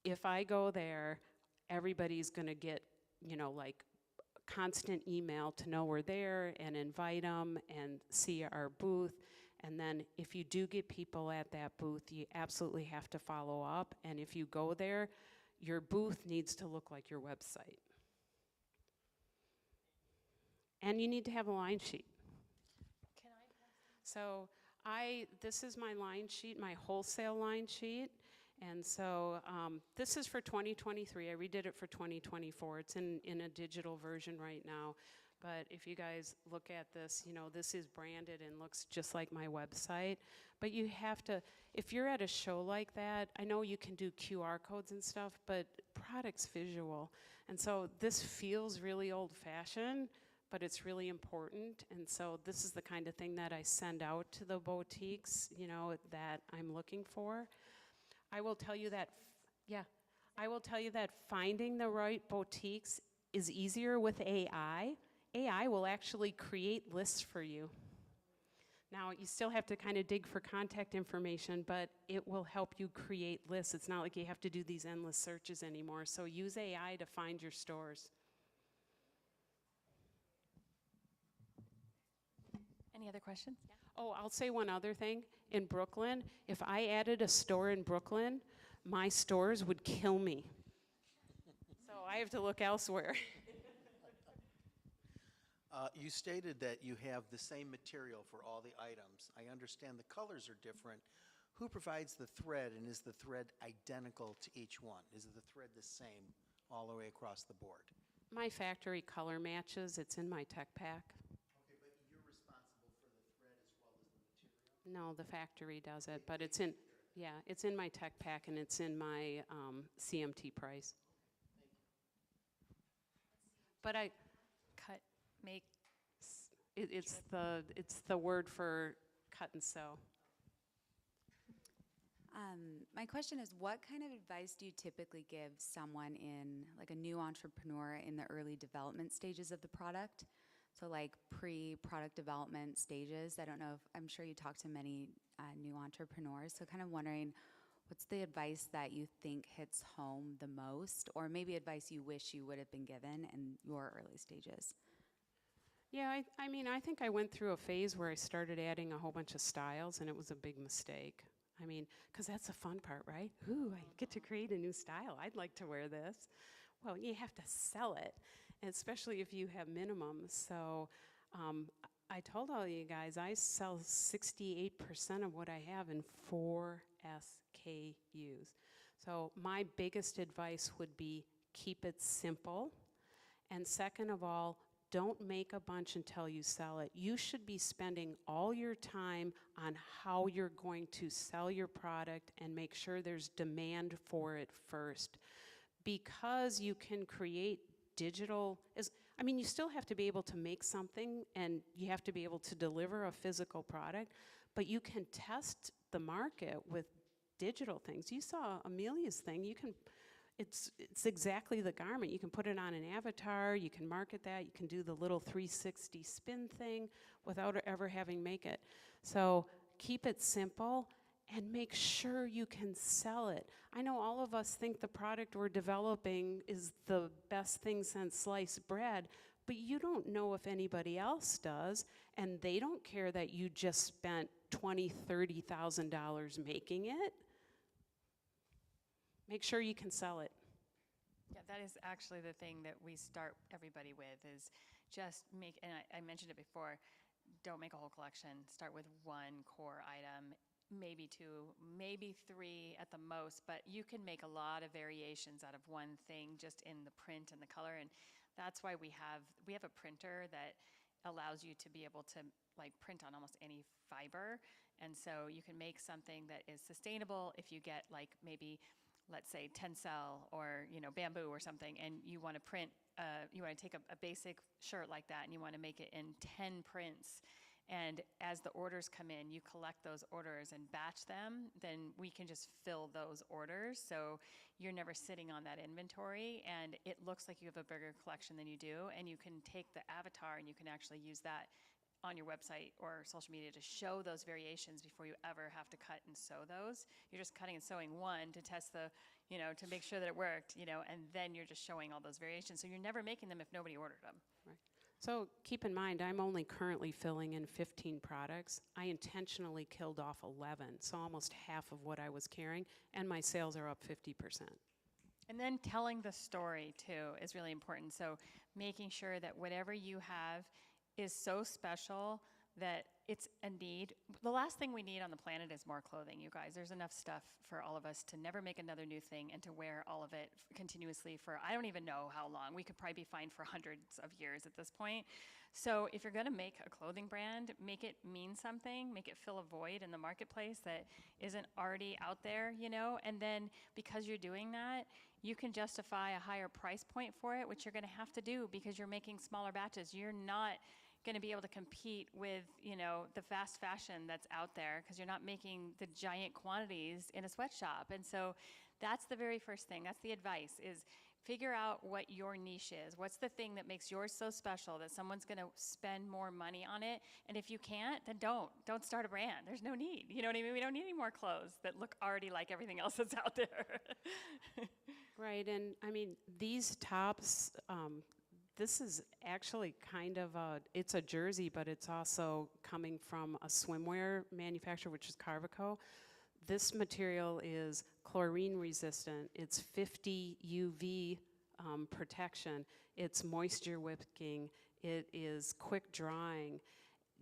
Speaker 2: if I go there, everybody's gonna get, you know, like constant email to know we're there and invite them and see our booth. And then if you do get people at that booth, you absolutely have to follow up. And if you go there, your booth needs to look like your website. And you need to have a line sheet.
Speaker 1: Can I pass
Speaker 2: So this is my line sheet, my wholesale line sheet. And so this is for 2023. I redid it for 2024. It's in a digital version right now. But if you guys look at this, you know, this is branded and looks just like my website. But you have to, if you're at a show like that, I know you can do QR codes and stuff, but product's visual. And so this feels really old-fashioned, but it's really important. And so this is the kind of thing that I send out to the boutiques, you know, that I'm looking for. I will tell you that, I will tell you that finding the right boutiques is easier with AI. AI will actually create lists for you. Now, you still have to kind of dig for contact information, but it will help you create lists. It's not like you have to do these endless searches anymore. So use AI to find your stores.
Speaker 1: Any other questions? Yeah.
Speaker 2: Oh, I'll say one other thing. In Brooklyn, if I added a store in Brooklyn, my stores would kill me. So I have to look elsewhere.
Speaker 4: You stated that you have the same material for all the items. I understand the colors are different. Who provides the thread, and is the thread identical to each one? Is the thread the same all the way across the board?
Speaker 2: My factory color matches. It's in my tech pack.
Speaker 4: Okay, but you're responsible for the thread as well as the material?
Speaker 2: No, the factory does it, but it's in, yeah, it's in my tech pack and it's in my CMT price. But
Speaker 1: Cut, make.
Speaker 2: it's the word for cut and sew.
Speaker 9: My question is, what kind of advice do you typically give someone in, like a new entrepreneur in the early development stages of the product? So like pre-product development stages. I don't know if, I'm sure you talk to many new entrepreneurs, so kind of wondering, what's the advice that you think hits home the most, or maybe advice you wish you would have been given in your early stages?
Speaker 2: Yeah, I mean, I think I went through a phase where I started adding a whole bunch of styles, and it was a big mistake. I mean, because that's the fun part, right? Ooh, I get to create a new style. I'd like to wear this. Well, you have to sell it, and especially if you have minimums. So I told all you guys, I sell 68% of what I have in 4 SKUs. So my biggest advice would be keep it simple. And second of all, don't make a bunch until you sell it. You should be spending all your time on how you're going to sell your product and make sure there's demand for it first. Because you can create digital, I mean, you still have to be able to make something and you have to be able to deliver a physical product, but you can test the market with digital things. You saw Amelia's thing. You can, it's exactly the garment. You can put it on an avatar, you can market that, you can do the little 360 spin thing without ever having make it. So keep it simple and make sure you can sell it. I know all of us think the product we're developing is the best thing since sliced bread, but you don't know if anybody else does, and they don't care that you just spent $20,000, $30,000 making it. Make sure you can sell it.
Speaker 1: Yeah, that is actually the thing that we start everybody with is just make, and I mentioned it before, don't make a whole collection. Start with one core item, maybe two, maybe three at the most, but you can make a lot of variations out of one thing just in the print and the color. And that's why we have a printer that allows you to be able to like print on almost any fiber. And so you can make something that is sustainable if you get like maybe, let's say tencel or, you know, bamboo or something, and you want to print, you want to take a basic shirt like that and you want to make it in 10 prints. And as the orders come in, you collect those orders and batch them, then we can just fill those orders. So you're never sitting on that inventory, and it looks like you have a bigger collection than you do. And you can take the avatar and you can actually use that on your website or social media to show those variations before you ever have to cut and sew those. You're just cutting and sewing one to test the, you know, to make sure that it worked, you know, and then you're just showing all those variations. So you're never making them if nobody ordered them.
Speaker 2: Right. So keep in mind, I'm only currently filling in 15 products. I intentionally killed off 11, so almost half of what I was carrying, and my sales are up 50%.
Speaker 1: And then telling the story too is really important. So making sure that whatever you have is so special that it's a need. The last thing we need on the planet is more clothing, you guys. There's enough stuff for all of us to never make another new thing and to wear all of it continuously for, I don't even know how long. We could probably be fine for hundreds of years at this point. So if you're gonna make a clothing brand, make it mean something, make it fill a void in the marketplace that isn't already out there, you know? And then because you're doing that, you can justify a higher price point for it, which you're gonna have to do because you're making smaller batches. You're not going to be able to compete with, you know, the fast fashion that's out there because you're not making the giant quantities in a sweatshop. And so that's the very first thing. That's the advice, is figure out what your niche is. What's the thing that makes yours so special that someone's going to spend more money on it? And if you can't, then don't start a brand. There's no need. You know what I mean? We don't need any more clothes that look already like everything else that's out there.
Speaker 2: Right, and I mean, these tops, this is actually kind of it's a jersey, but it's also coming from a swimwear manufacturer, which is Carvico. This material is chlorine resistant. It's 50 UV protection. It's moisture wicking. It is quick drying.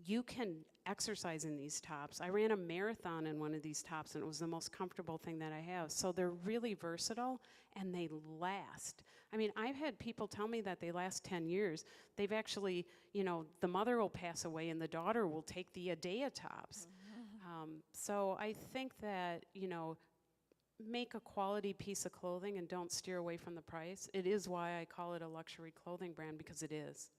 Speaker 2: You can exercise in these tops. I ran a marathon in one of these tops, and it was the most comfortable thing that I have. So they're really versatile, and they last. I mean, I've had people tell me that they last 10 years. They've actually, you know, the mother will pass away, and the daughter will take the Adea tops. So I think that, you know, make a quality piece of clothing and don't steer away from the price. It is why I call it a luxury clothing brand, because it is.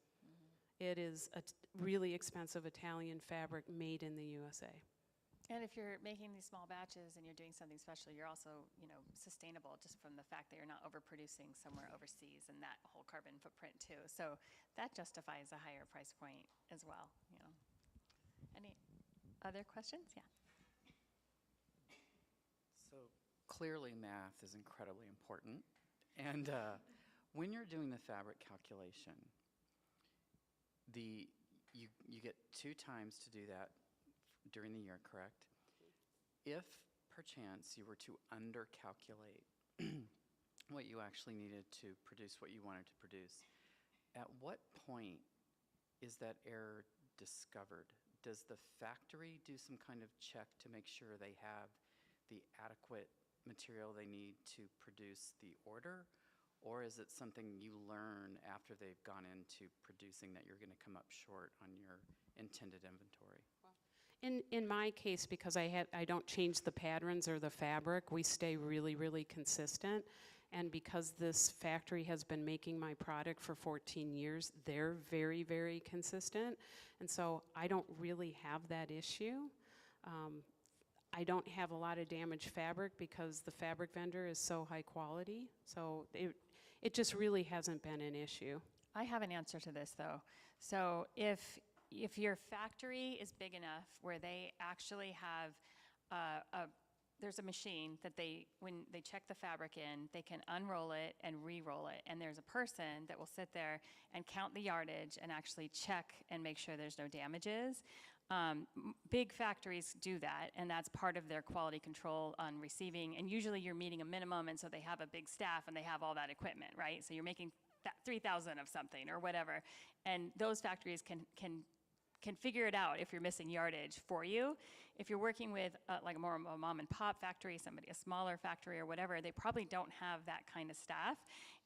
Speaker 2: It is a really expensive Italian fabric made in the USA.
Speaker 1: And if you're making these small batches and you're doing something special, you're also, you know, sustainable just from the fact that you're not overproducing somewhere overseas and that whole carbon footprint too. So that justifies a higher price point as well, you know. Any other questions? Yeah.
Speaker 10: So clearly math is incredibly important. And when you're doing the fabric calculation, you get 2 times to do that during the year, correct? If perchance you were to undercalculate what you actually needed to produce what you wanted to produce, at what point is that error discovered? Does the factory do some kind of check to make sure they have the adequate material they need to produce the order? Or is it something you learn after they've gone into producing that you're going to come up short on your intended inventory?
Speaker 2: In my case, because I don't change the patterns or the fabric, we stay really, really consistent. And because this factory has been making my product for 14 years, they're very, very consistent. And so I don't really have that issue. I don't have a lot of damaged fabric because the fabric vendor is so high quality. So it just really hasn't been an issue.
Speaker 1: I have an answer to this though. So if your factory is big enough where they actually have there's a machine that when they check the fabric in, they can unroll it and re-roll it. And there's a person that will sit there and count the yardage and actually check and make sure there's no damages. Big factories do that, and that's part of their quality control on receiving. And usually you're meeting a minimum, and so they have a big staff and they have all that equipment, right? So you're making 3,000 of something or whatever. And those factories can figure it out if you're missing yardage for you. If you're working with like a more of a mom and pop factory, a smaller factory or whatever, they probably don't have that kind of staff,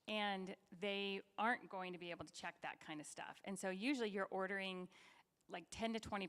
Speaker 1: and they aren't going to be able to check that kind of stuff. And so usually you're ordering like 10 to 20%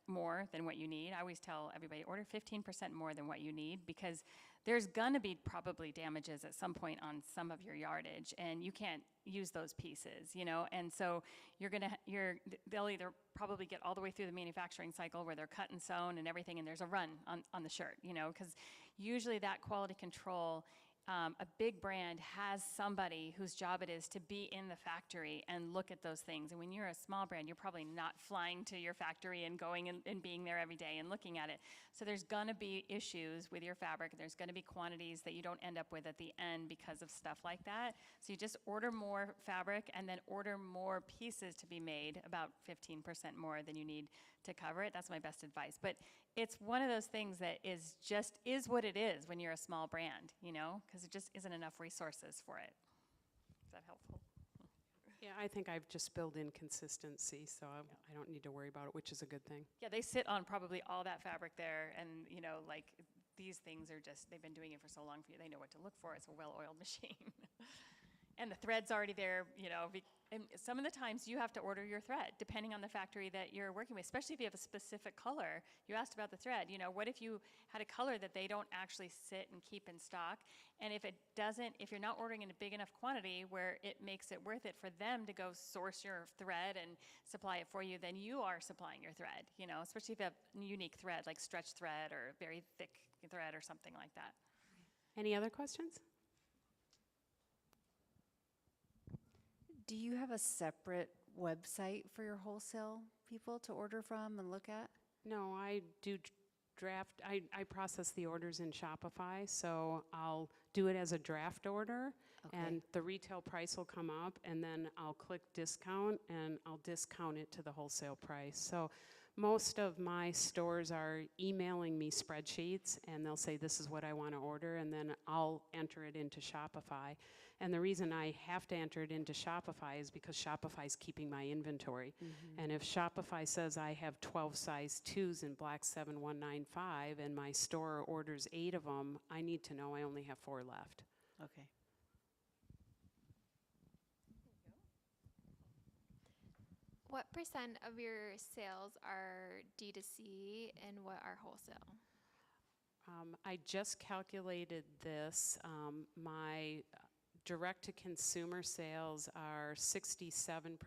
Speaker 1: more than what you need. I always tell everybody, order 15% more than what you need, because there's gonna be probably damages at some point on some of your yardage, and you can't use those pieces, you know? And so they'll either probably get all the way through the manufacturing cycle where they're cut and sewn and everything, and there's a run on the shirt, you know? Because usually that quality control, a big brand has somebody whose job it is to be in the factory and look at those things. And when you're a small brand, you're probably not flying to your factory and going and being there every day and looking at it. So there's gonna be issues with your fabric. There's gonna be quantities that you don't end up with at the end because of stuff like that. So you just order more fabric and then order more pieces to be made, about 15% more than you need to cover it. That's my best advice. But it's one of those things that is what it is when you're a small brand, you know, because it just isn't enough resources for it. Is that helpful?
Speaker 2: Yeah, I think I've just built in consistency, so I don't need to worry about it, which is a good thing.
Speaker 1: Yeah, they sit on probably all that fabric there, and you know, like these things are they've been doing it for so long for you, they know what to look for. It's a well-oiled machine. And the thread's already there, you know. And some of the times you have to order your thread, depending on the factory that you're working with, especially if you have a specific color. You asked about the thread. You know, what if you had a color that they don't actually sit and keep in stock? And if you're not ordering in a big enough quantity where it makes it worth it for them to go source your thread and supply it for you, then you are supplying your thread, you know, especially if you have unique thread, like stretch thread or very thick thread or something like that.
Speaker 2: Any other questions?
Speaker 11: Do you have a separate website for your wholesale people to order from and look at?
Speaker 2: No, I do draft. I process the orders in Shopify, so I'll do it as a draft order, and the retail price will come up, and then I'll click discount, and I'll discount it to the wholesale price. So most of my stores are emailing me spreadsheets, and they'll say, this is what I want to order, and then I'll enter it into Shopify. And the reason I have to enter it into Shopify is because Shopify is keeping my inventory. And if Shopify says I have 12 size 2s in black 7195 and my store orders 8 of them, I need to know I only have 4 left.
Speaker 11: Okay.
Speaker 3: What % of your sales are D2C and what are wholesale?
Speaker 2: I just calculated this. My direct-to-consumer sales are 67%,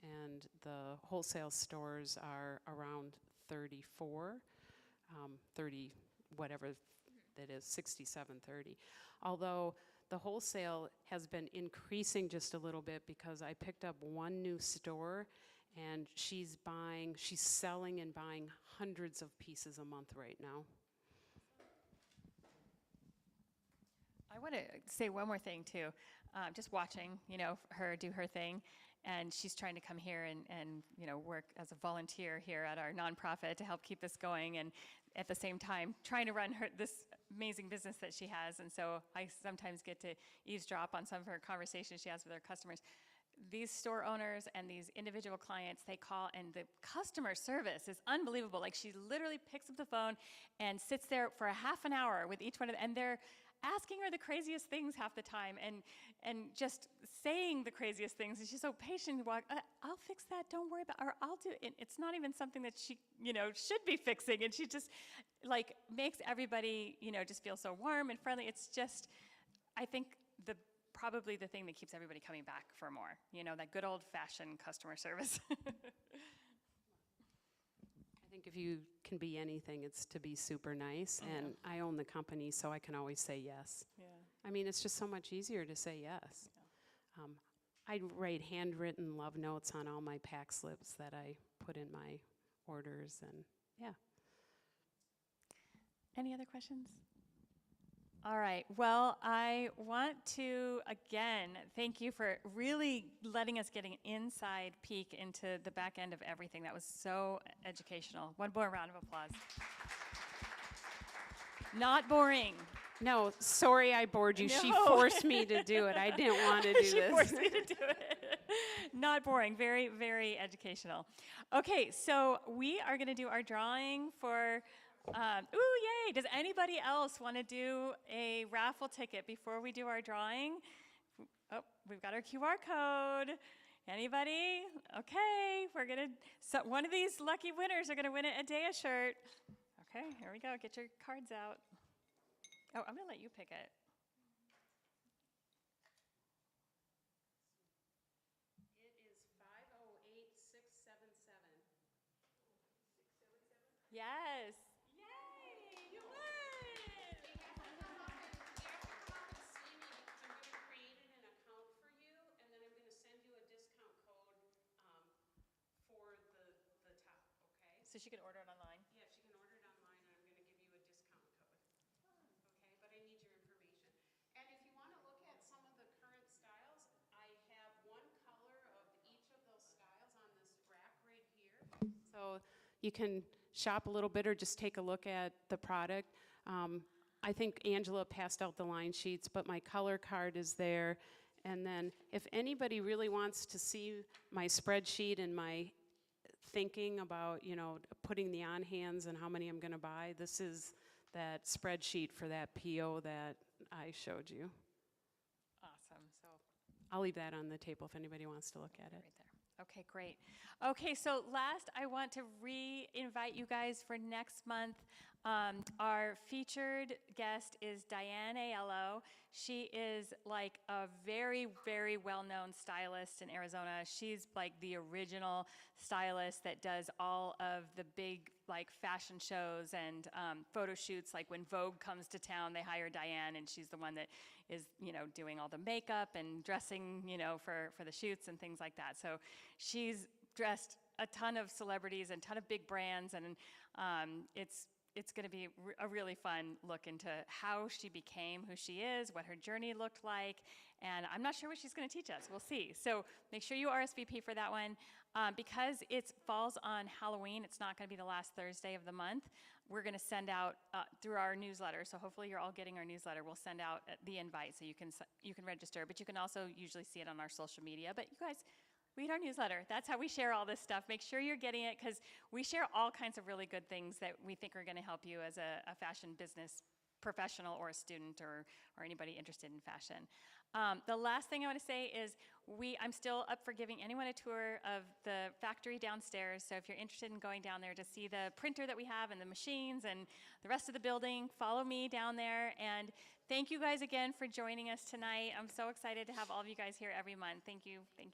Speaker 2: and the wholesale stores are around 34, 30, whatever that is, 67, 30. Although the wholesale has been increasing just a little bit because I picked up one new store, and she's selling and buying hundreds of pieces a month right now.
Speaker 1: I want to say one more thing too. Just watching, you know, her do her thing, and she's trying to come here and you know, work as a volunteer here at our nonprofit to help keep this going, and at the same time trying to run this amazing business that she has. And so I sometimes get to eavesdrop on some of her conversations she has with her customers. These store owners and these individual clients, they call, and the customer service is unbelievable. Like, she literally picks up the phone and sits there for a half an hour with each one of them, and they're asking her the craziest things half the time, and just saying the craziest things. And she's so patient. I'll fix that. Don't worry about it. Or I'll do it. It's not even something that she, you know, should be fixing. And she just like makes everybody, you know, just feel so warm and friendly. It's just, I think probably the thing that keeps everybody coming back for more. You know, that good old fashioned customer service.
Speaker 2: I think if you can be anything, it's to be super nice. And I own the company, so I can always say yes.
Speaker 1: Yeah.
Speaker 2: I mean, it's just so much easier to say yes. Yeah. I write handwritten love notes on all my pack slips that I put in my orders, and yeah.
Speaker 1: Any other questions? All right. Well, I want to, again, thank you for really letting us get an inside peek into the back end of everything. That was so educational. One more round of applause. Not boring.
Speaker 2: No, sorry I bored you. She
Speaker 1: No.
Speaker 2: forced me to do it. I didn't want to do
Speaker 1: She
Speaker 2: this.
Speaker 1: forced me to do it. Not boring, very, very educational. Okay, so we are going to do our drawing for, ooh, yay. Does anybody else want to do a raffle ticket before we do our drawing? Oh, we've got our QR code. Anybody? Okay, we're going to, so one of these lucky winners are going to win an Adea shirt. Okay, here we go. Get your cards out. Oh, I'm going to let you pick it.
Speaker 2: It is 508677.
Speaker 1: Yes. Yay! You won!
Speaker 2: You have to come up and see me because I'm going to create an account for you, and then I'm going to send you a discount code for the top, okay?
Speaker 1: So she can order it online?
Speaker 2: Yes, you can order it online, and I'm going to give you a discount code. Okay, but I need your information. And if you want to look at some of the current styles, I have one color of each of those styles on this rack right here. So you can shop a little bit or just take a look at the product. I think Angela passed out the line sheets, but my color card is there. And then if anybody really wants to see my spreadsheet and my thinking about, you know, putting the on hands and how many I'm going to buy, this is that spreadsheet for that PO that I showed you.
Speaker 1: Awesome. So
Speaker 2: I'll leave that on the table if anybody wants to look at it.
Speaker 1: right there. Okay, great. Okay, so last I want to re-invite you guys for next month. Our featured guest is Diane Aiello. She is like a very, very well-known stylist in Arizona. She's like the original stylist that does all of the big like fashion shows and photo shoots. Like when Vogue comes to town, they hire Diane, and she's the one that is, you know, doing all the makeup and dressing, you know, for the shoots and things like that. So she's dressed a ton of celebrities and a ton of big brands, and it's going to be a really fun look into how she became who she is, what her journey looked like, and I'm not sure what she's going to teach us. We'll see. So make sure you RSVP for that one. Because it falls on Halloween, it's not going to be the last Thursday of the month. We're going to send out through our newsletter, so hopefully you're all getting our newsletter. We'll send out the invite so you can register, but you can also usually see it on our social media. But you guys, read our newsletter. That's how we share all this stuff. Make sure you're getting it, because we share all kinds of really good things that we think are going to help you as a fashion business professional or a student or anybody interested in fashion. The last thing I want to say is I'm still up for giving anyone a tour of the factory downstairs. So if you're interested in going down there to see the printer that we have and the machines and the rest of the building, follow me down there. And thank you guys again for joining us tonight. I'm so excited to have all of you guys here every month. Thank you. Thank you.